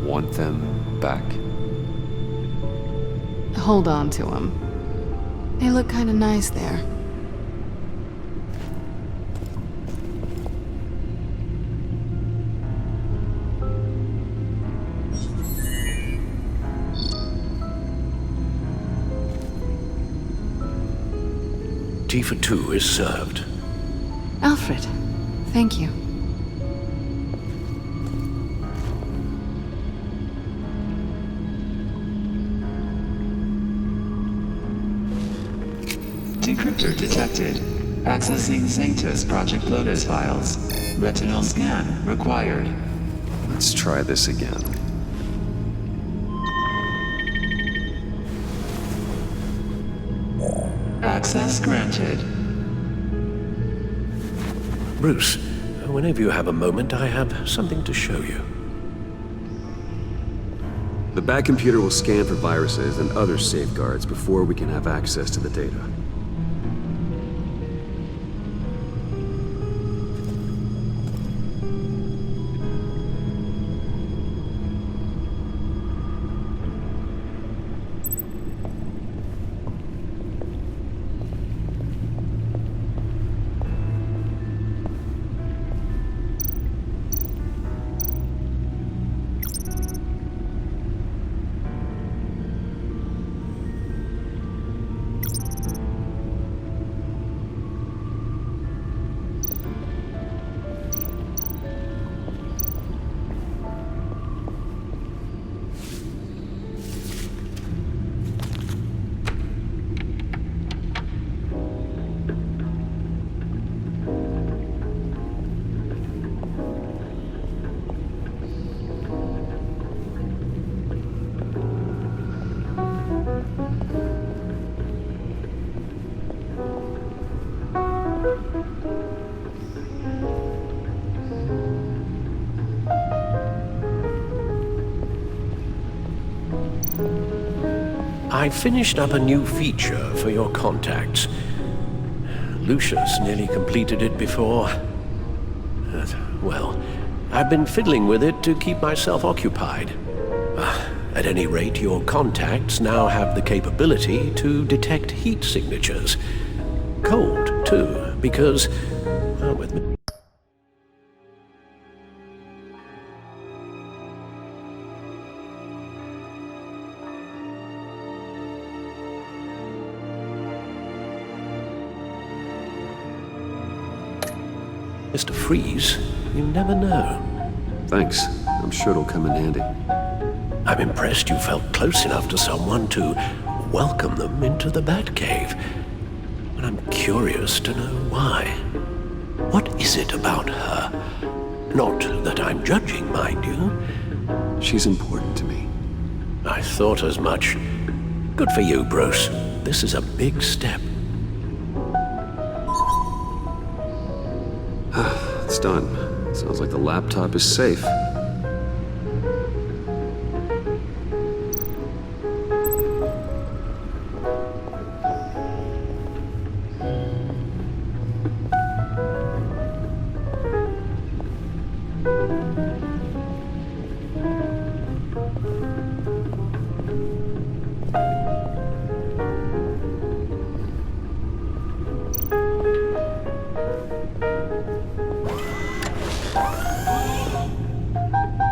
want them back? Hold on to them. They look kind of nice there. Tea for two is served. Alfred, thank you. Decryptor detected. Accessing Sanctus Project Lotus files. Retinal scan required. Let's try this again. Access granted. Bruce, whenever you have a moment, I have something to show you. The back computer will scan for viruses and other safeguards before we can have access to the data. I finished up a new feature for your contacts. Lucius nearly completed it before. Well, I've been fiddling with it to keep myself occupied. At any rate, your contacts now have the capability to detect heat signatures. Cold, too, because, with me. Mr. Freeze, you never know. Thanks. I'm sure it'll come in handy. I'm impressed you felt close enough to someone to welcome them into the Batcave. But I'm curious to know why. What is it about her? Not that I'm judging, mind you. She's important to me. I thought as much. Good for you, Bruce. This is a big step. It's done. Sounds like the laptop is safe.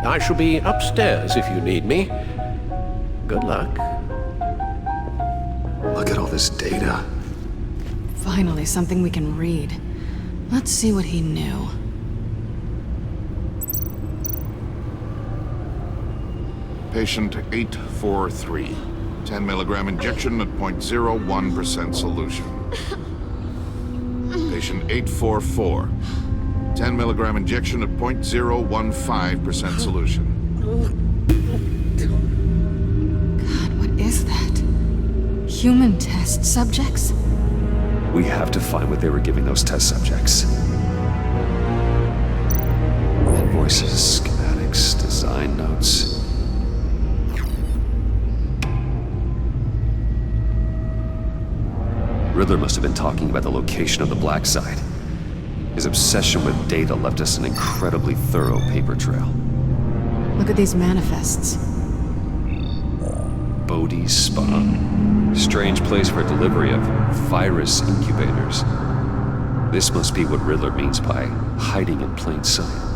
I shall be upstairs if you need me. Good luck. Look at all this data. Finally, something we can read. Let's see what he knew. Patient 843. 10 milligram injection at 0.01% solution. Patient 844. 10 milligram injection at 0.015% solution. God, what is that? Human test subjects? We have to find what they were giving those test subjects. Invoices, schematics, design notes. Riddler must have been talking about the location of the Black Site. His obsession with data left us an incredibly thorough paper trail. Look at these manifests. Bodhi's Spa. Strange place for delivery of virus incubators. This must be what Riddler means by hiding in plain sight.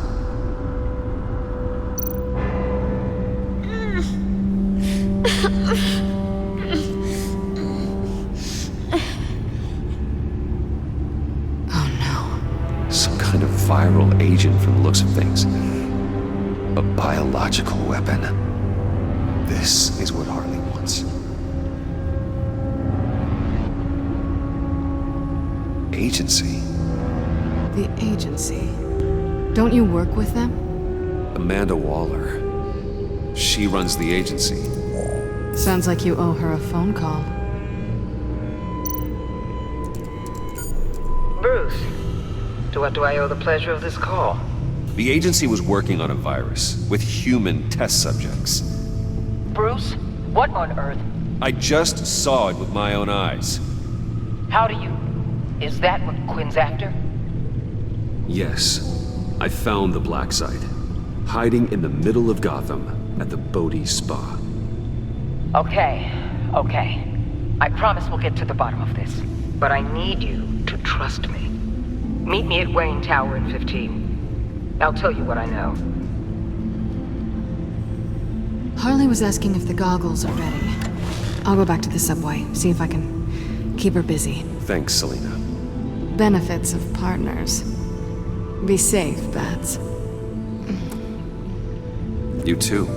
Viral agent from the looks of things. A biological weapon. This is what Harley wants. Agency. The agency. Don't you work with them? Amanda Waller. She runs the agency. Sounds like you owe her a phone call. Bruce. To what do I owe the pleasure of this call? The agency was working on a virus with human test subjects. Bruce? What on earth? I just saw it with my own eyes. How do you... Is that what Quinn's after? Yes. I found the Black Site. Hiding in the middle of Gotham at the Bodhi Spa. Okay. I promise we'll get to the bottom of this. But I need you to trust me. Meet me at Wayne Tower in 15. I'll tell you what I know. Harley was asking if the goggles are ready. I'll go back to the subway, see if I can keep her busy. Thanks, Selina. Benefits of partners. Be safe, Bats. You too.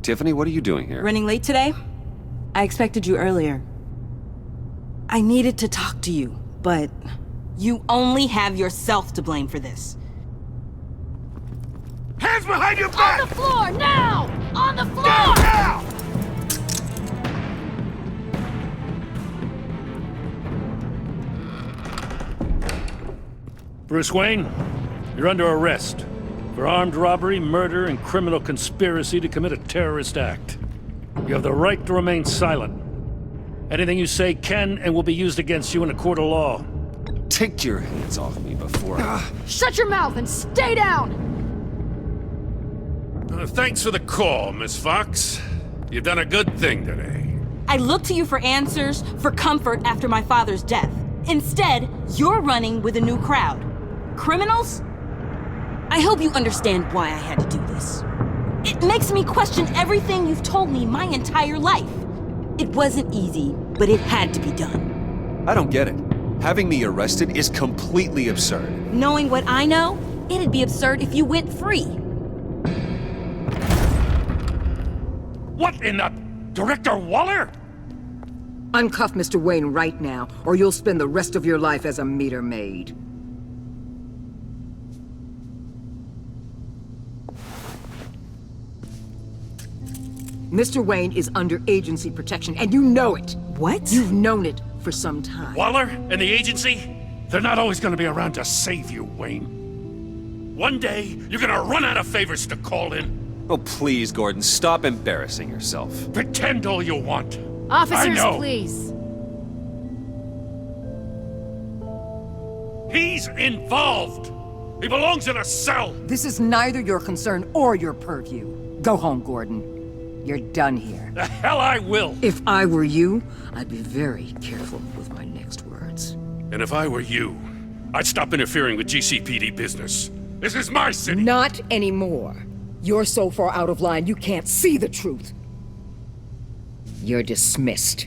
Tiffany, what are you doing here? Running late today? I expected you earlier. I needed to talk to you, but you only have yourself to blame for this. Hands behind your back! On the floor, now! On the floor! Now! Bruce Wayne, you're under arrest for armed robbery, murder, and criminal conspiracy to commit a terrorist act. You have the right to remain silent. Anything you say can and will be used against you in a court of law. Take your hands off me before I... Shut your mouth and stay down! Thanks for the call, Miss Fox. You've done a good thing today. I look to you for answers, for comfort after my father's death. Instead, you're running with a new crowd. Criminals? I hope you understand why I had to do this. It makes me question everything you've told me my entire life. It wasn't easy, but it had to be done. I don't get it. Having me arrested is completely absurd. Knowing what I know, it'd be absurd if you went free. What in the... Director Waller? Uncuff Mr. Wayne right now, or you'll spend the rest of your life as a meter maid. Mr. Wayne is under agency protection, and you know it. What? You've known it for some time. Waller and the agency? They're not always gonna be around to save you, Wayne. One day, you're gonna run out of favors to call in. Oh, please, Gordon, stop embarrassing yourself. Pretend all you want. Officers, I know. please. He's involved. He belongs in a cell. This is neither your concern or your purview. Go home, Gordon. You're done here. The hell I will. If I were you, I'd be very careful with my next words. And if I were you, I'd stop interfering with GCPD business. This is my city. Not anymore. You're so far out of line, you can't see the truth. You're dismissed.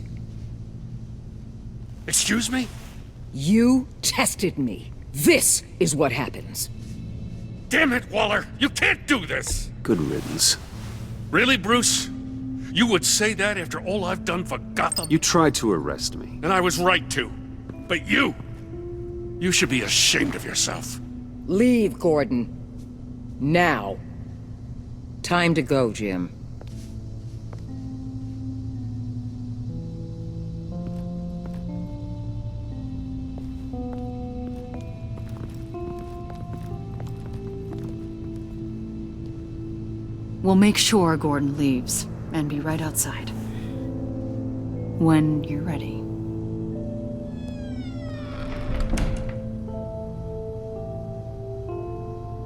Excuse me? You tested me. This is what happens. Damn it, Waller! You can't do this! Good riddance. Really, Bruce? You would say that after all I've done for Gotham? You tried to arrest me. And I was right to. But you should be ashamed of yourself. Leave, Gordon. Now. Time to go, Jim. We'll make sure Gordon leaves, and be right outside. When you're ready.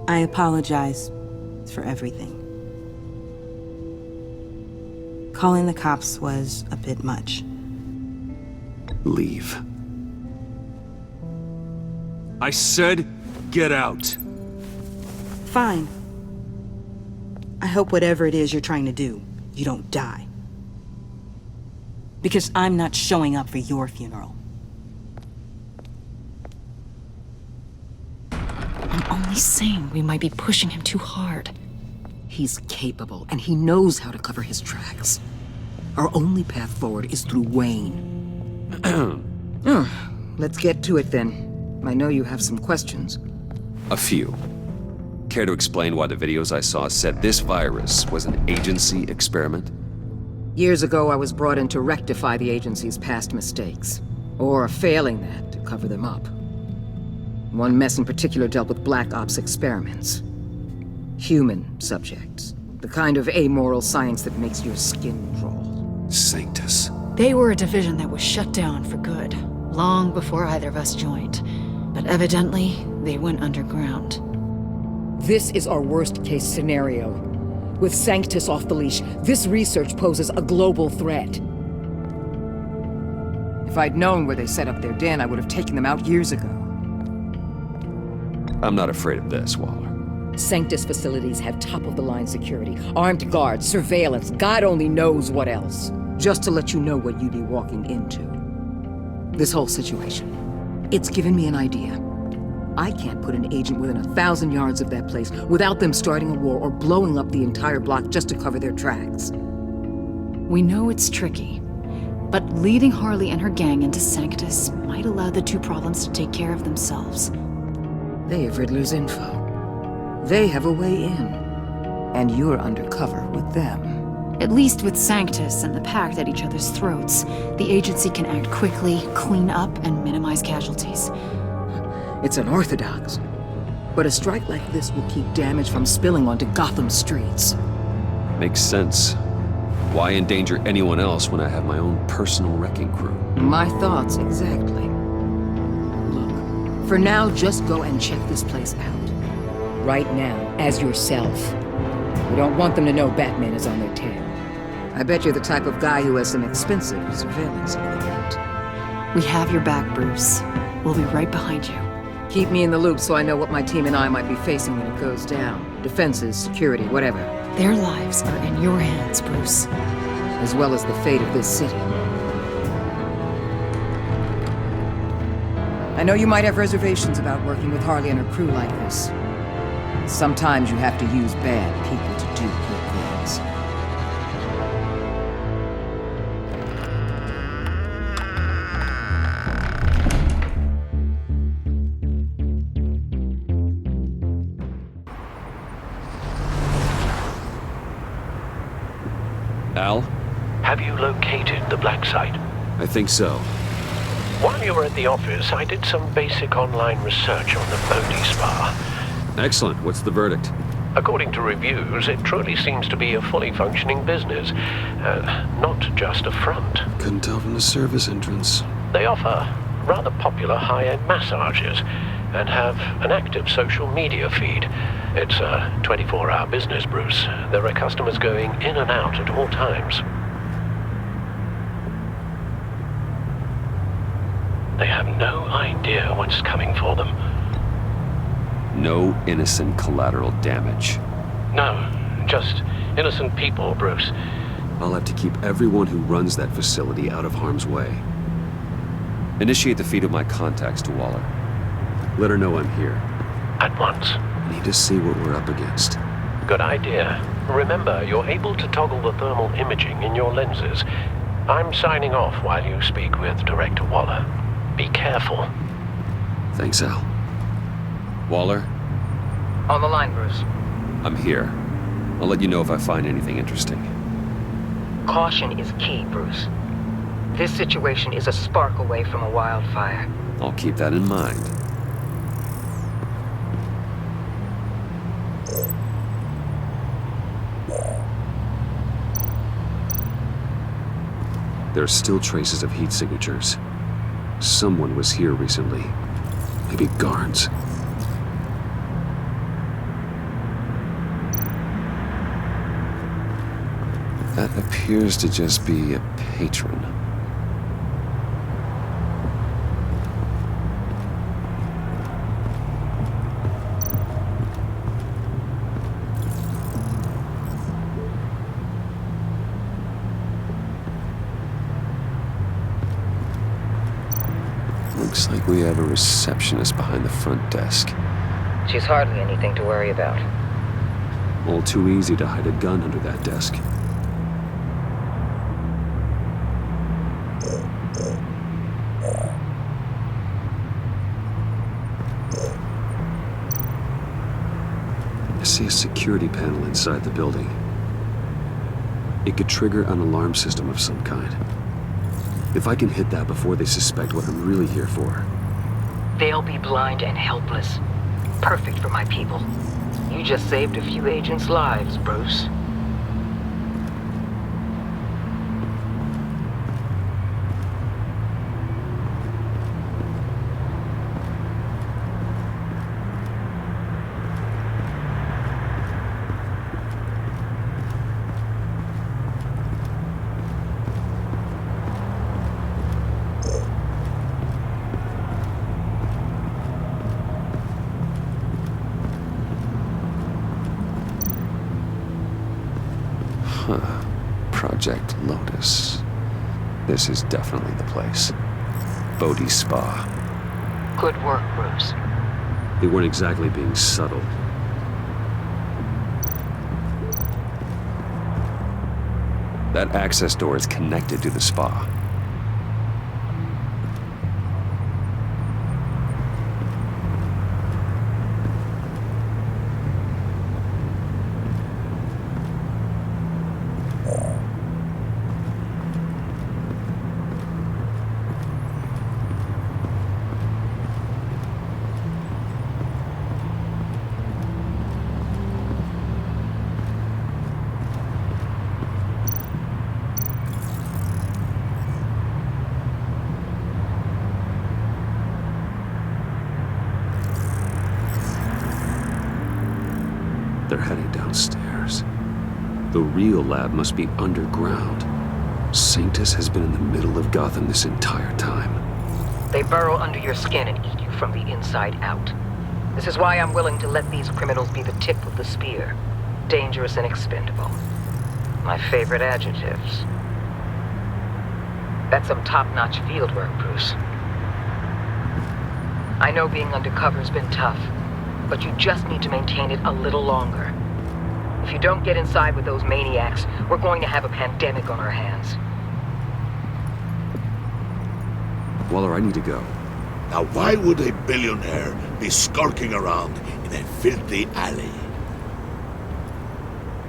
I apologize for everything. Calling the cops was a bit much. Leave. I said, get out. Fine. I hope whatever it is you're trying to do, you don't die. Because I'm not showing up for your funeral. I'm only saying we might be pushing him too hard. He's capable, and he knows how to cover his tracks. Our only path forward is through Wayne. Let's get to it then. I know you have some questions. A few. Care to explain why the videos I saw said this virus was an agency experiment? Years ago, I was brought in to rectify the agency's past mistakes. Or failing that, to cover them up. One mess in particular dealt with Black Ops experiments. Human subjects. The kind of amoral science that makes your skin crawl. Sanctus. They were a division that was shut down for good, long before either of us joined. But evidently, they went underground. This is our worst-case scenario. With Sanctus off the leash, this research poses a global threat. If I'd known where they set up their den, I would have taken them out years ago. I'm not afraid of this, Waller. Sanctus facilities have top-of-the-line security, armed guards, surveillance, God only knows what else. Just to let you know what you'd be walking into. This whole situation, it's given me an idea. I can't put an agent within 1,000 yards of that place without them starting a war or blowing up the entire block just to cover their tracks. We know it's tricky, but leading Harley and her gang into Sanctus might allow the two problems to take care of themselves. They have Riddler's info. They have a way in. And you're undercover with them. At least with Sanctus and the Pact at each other's throats, the agency can act quickly, clean up, and minimize casualties. It's unorthodox. But a strike like this will keep damage from spilling onto Gotham streets. Makes sense. Why endanger anyone else when I have my own personal wrecking crew? My thoughts, exactly. Look, For now, just go and check this place out. Right now, as yourself. We don't want them to know Batman is on their tail. I bet you're the type of guy who has some expensive surveillance equipment. We have your back, Bruce. We'll be right behind you. Keep me in the loop so I know what my team and I might be facing when it goes down. Defenses, security, whatever. Their lives are in your hands, Bruce. As well as the fate of this city. I know you might have reservations about working with Harley and her crew like this. Sometimes you have to use bad people to do good things. Al? Have you located the black site? I think so. While you were at the office, I did some basic online research on the Bodhi Spa. Excellent. What's the verdict? According to reviews, it truly seems to be a fully functioning business, not just a front. Couldn't tell from the service entrance. They offer rather popular high-end massages and have an active social media feed. It's a 24-hour business, Bruce. There are customers going in and out at all times. They have no idea what's coming for them. No innocent collateral damage. No, just innocent people, Bruce. I'll have to keep everyone who runs that facility out of harm's way. Initiate the feed of my contacts to Waller. Let her know I'm here. At once. I need to see what we're up against. Good idea. Remember, you're able to toggle the thermal imaging in your lenses. I'm signing off while you speak with Director Waller. Be careful. Thanks, Al. Waller? On the line, Bruce. I'm here. I'll let you know if I find anything interesting. Caution is key, Bruce. This situation is a spark away from a wildfire. I'll keep that in mind. There are still traces of heat signatures. Someone was here recently. Maybe guards. That appears to just be a patron. Looks like we have a receptionist behind the front desk. She's hardly anything to worry about. All too easy to hide a gun under that desk. I see a security panel inside the building. It could trigger an alarm system of some kind. If I can hit that before they suspect what I'm really here for. They'll be blind and helpless. Perfect for my people. You just saved a few agents' lives, Bruce. Project Lotus. This is definitely the place. Bodhi Spa. Good work, Bruce. They weren't exactly being subtle. That access door is connected to the spa. They're heading downstairs. The real lab must be underground. Sanctus has been in the middle of Gotham this entire time. They burrow under your skin and eat you from the inside out. This is why I'm willing to let these criminals be the tip of the spear. Dangerous and expendable. My favorite adjectives. That's some top-notch fieldwork, Bruce. I know being undercover's been tough, but you just need to maintain it a little longer. If you don't get inside with those maniacs, we're going to have a pandemic on our hands. Waller, I need to go. Now why would a billionaire be skulking around in a filthy alley?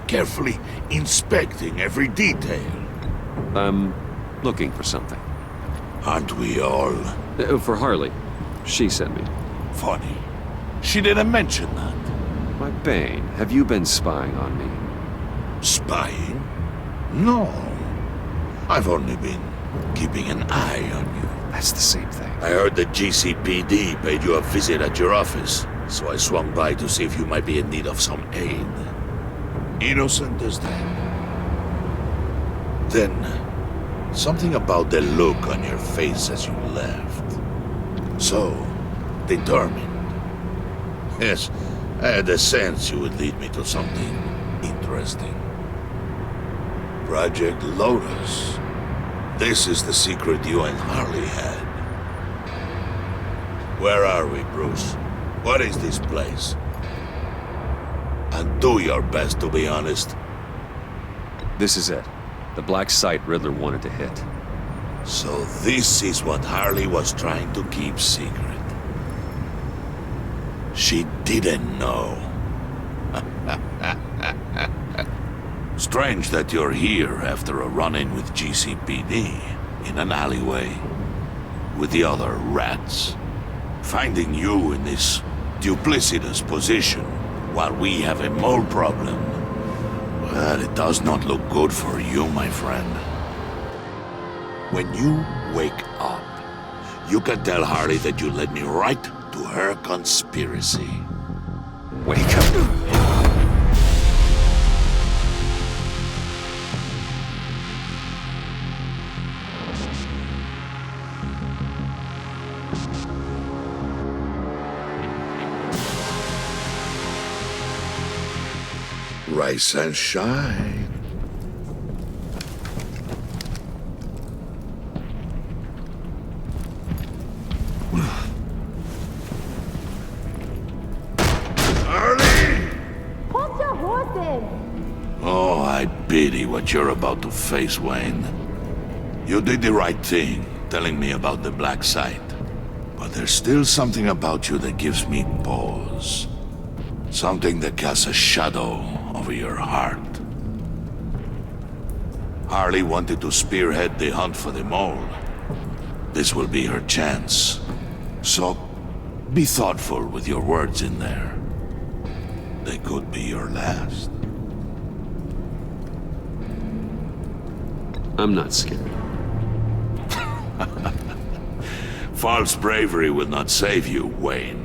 Carefully inspecting every detail. I'm looking for something. Aren't we all? For Harley. She sent me. Funny. She didn't mention that. Why, Bane, have you been spying on me? Spying? No. I've only been keeping an eye on you. That's the same thing. I heard the GCPD paid you a visit at your office, so I swung by to see if you might be in need of some aid. Innocent as that. Then, something about the look on your face as you left. So, determined. Yes, I had a sense you would lead me to something interesting. Project Lotus. This is the secret you and Harley had. Where are we, Bruce? What is this place? And do your best to be honest. This is it. The black site Riddler wanted to hit. So this is what Harley was trying to keep secret. She didn't know. Strange that you're here after a run-in with GCPD in an alleyway with the other rats. Finding you in this duplicitous position while we have a mole problem. Well, it does not look good for you, my friend. When you wake up, you can tell Harley that you led me right to her conspiracy. Wake up. Rise and shine. Oh, I pity what you're about to face, Wayne. You did the right thing, telling me about the black site. But there's still something about you that gives me pause. Something that casts a shadow over your heart. Harley wanted to spearhead the hunt for the mole. This will be her chance. So, be thoughtful with your words in there. They could be your last. I'm not scared. False bravery will not save you, Wayne.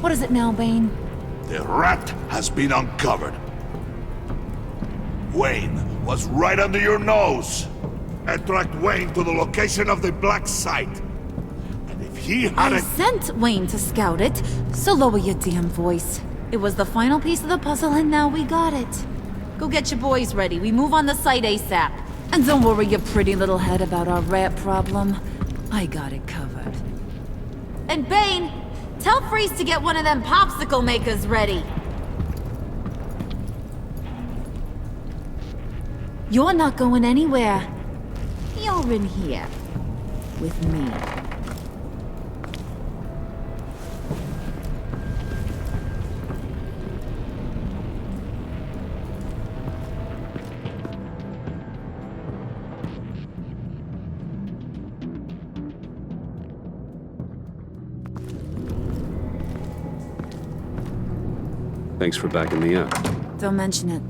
What is it now, Bane? The rat has been uncovered. Wayne was right under your nose. Attract Wayne to the location of the black site. And if he had I sent Wayne to scout it, so lower your damn voice. It was the final piece of the puzzle and now we got it. Go get your boys ready. We move on the site ASAP. And don't worry your pretty little head about our rat problem. I got it covered. And Bane, tell Freeze to get one of them popsicle makers ready. You're not going anywhere. You're in here. With me. Thanks for backing me up. Don't mention it.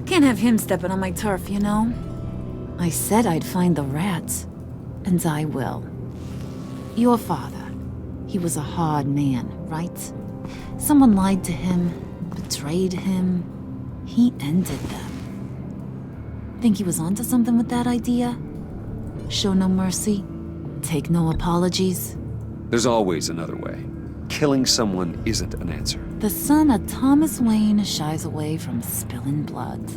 Can't have him stepping on my turf, you know? I said I'd find the rats. And I will. Your father, He was a hard man, right? Someone lied to him, betrayed him. He ended them. Think he was onto something with that idea? Show no mercy? Take no apologies? There's always another way. Killing someone isn't an answer. The son of Thomas Wayne shies away from spilling blood.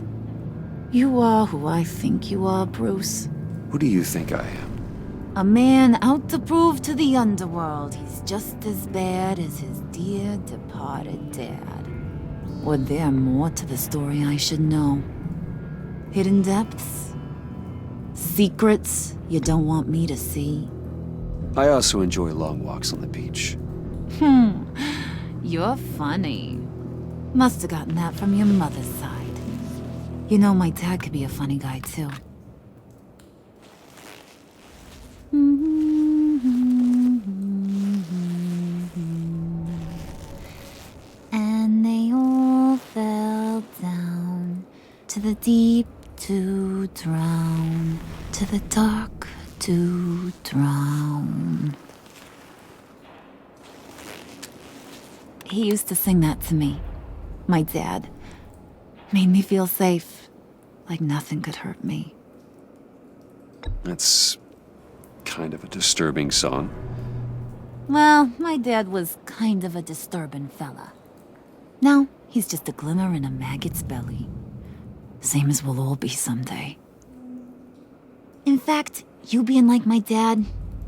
You are who I think you are, Bruce. Who do you think I am? A man out to prove to the underworld he's just as bad as his dear departed dad. Or there more to the story I should know? Hidden depths? Secrets you don't want me to see? I also enjoy long walks on the beach. You're funny. Must have gotten that from your mother's side. You know, my dad could be a funny guy, too. And they all fell down to the deep to drown, to the dark to drown. He used to sing that to me. My dad. Made me feel safe. Like nothing could hurt me. That's kind of a disturbing song. Well, my dad was kind of a disturbing fella. Now, he's just a glimmer in a maggot's belly. Same as we'll all be someday. In fact, you being like my dad,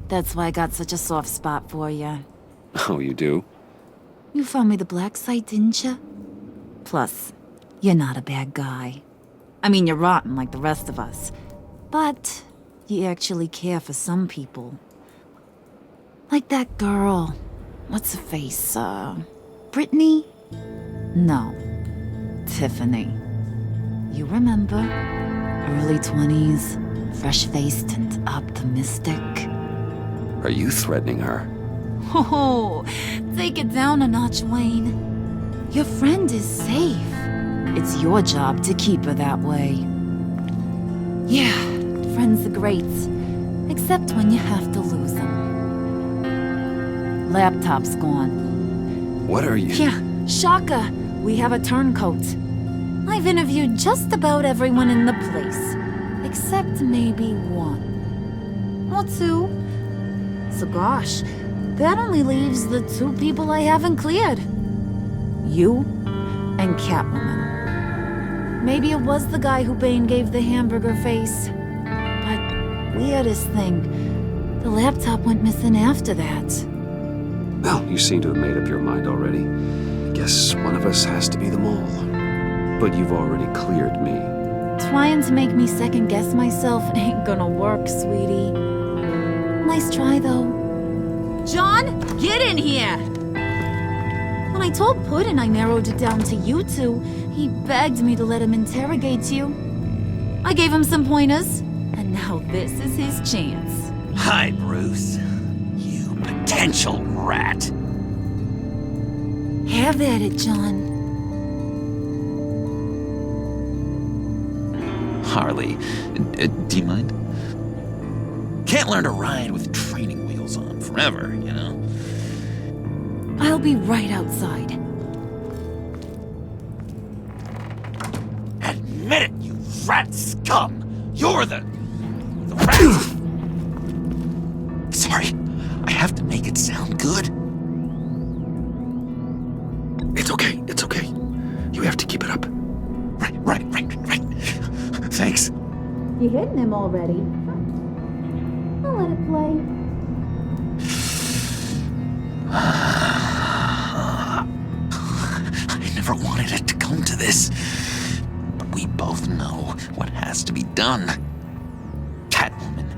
that's why I got such a soft spot for you. Oh, you do? You found me the black site, didn't you? Plus, you're not a bad guy. I mean, you're rotten like the rest of us. But you actually care for some people. Like that girl. What's her face? Brittany? No. Tiffany. You remember? Early 20s, fresh-faced and optimistic. Are you threatening her? Oh, take it down a notch, Wayne. Your friend is safe. It's your job to keep her that way. Yeah, friends are great. Except when you have to lose them. Laptop's gone. What are you? Yeah, shocker. We have a turncoat. I've interviewed just about everyone in the place. Except maybe one. Or two. So gosh, that only leaves the two people I haven't cleared. You and Catwoman. Maybe it was the guy who Bane gave the hamburger face. But weirdest thing, the laptop went missing after that. Well, you seem to have made up your mind already. I guess one of us has to be the mole. But you've already cleared me. Trying to make me second-guess myself ain't gonna work, sweetie. Nice try, though. John, get in here! When I told Puddin' I narrowed it down to you two, he begged me to let him interrogate you. I gave him some pointers, and now this is his chance. Hi, Bruce. You potential rat. Have at it, John. Harley, do you mind? Can't learn to ride with training wheels on forever, you know? I'll be right outside. Admit it, you rat scum! You're the rat! Sorry, I have to make it sound good. It's okay, it's okay. You have to keep it up. Right. Thanks. You hitting him already? I'll let it play. I never wanted it to come to this. But we both know what has to be done. Catwoman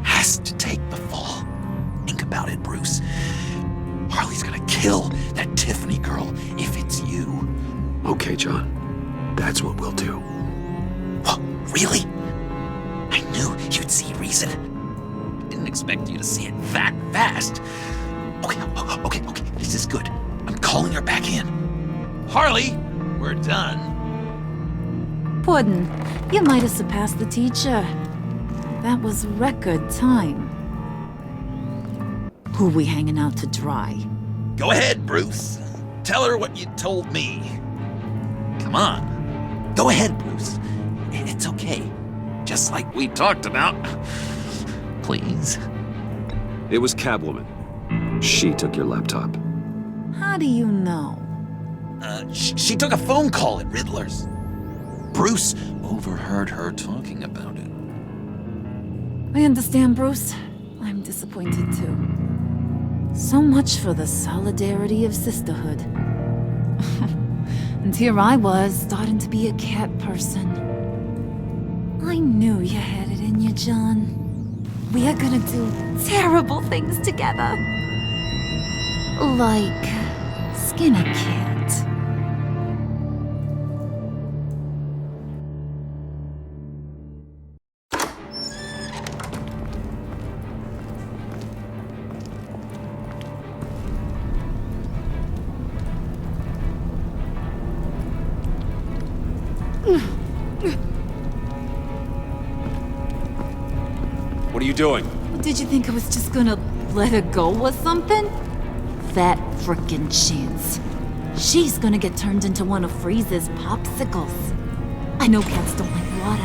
has to take the fall. Think about it, Bruce. Harley's gonna kill that Tiffany girl if it's you. Okay, John. That's what we'll do. What? Really? I knew you'd see reason. Didn't expect you to see it that fast. Okay. This is good. I'm calling her back in. Harley, we're done. Puddin', you might have surpassed the teacher. That was record time. Who we hanging out to dry? Go ahead, Bruce. Tell her what you told me. Come on. Go ahead, Bruce. It's okay. Just like we talked about. Please. It was Catwoman. She took your laptop. How do you know? She took a phone call at Riddler's. Bruce overheard her talking about it. I understand, Bruce. I'm disappointed too. So much for the solidarity of sisterhood. And here I was, starting to be a cat person. I knew you had it in you, John. We are gonna do terrible things together. Like skin a cat. What are you doing? Did you think I was just gonna let her go or something? That frickin' chance. She's gonna get turned into one of Freeze's popsicles. I know cats don't like water,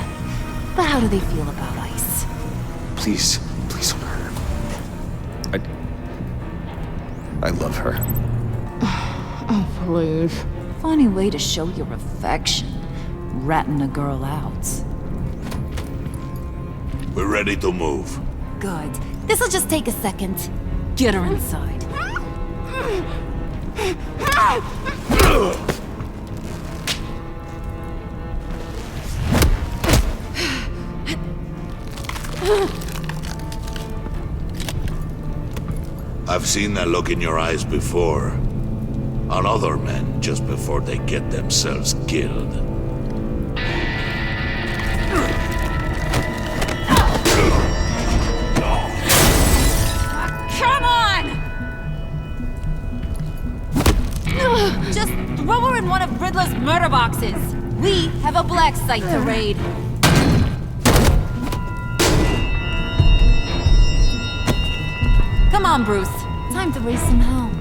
but how do they feel about ice? Please don't hurt her. I love her. Oh, please. Funny way to show your affection. Ratting a girl out. We're ready to move. Good. This'll just take a second. Get her inside. I've seen that look in your eyes before. On other men just before they get themselves killed. Come on! Just throw her in one of Riddler's murder boxes. We have a black site to raid. Come on, Bruce. Time to raise some hell.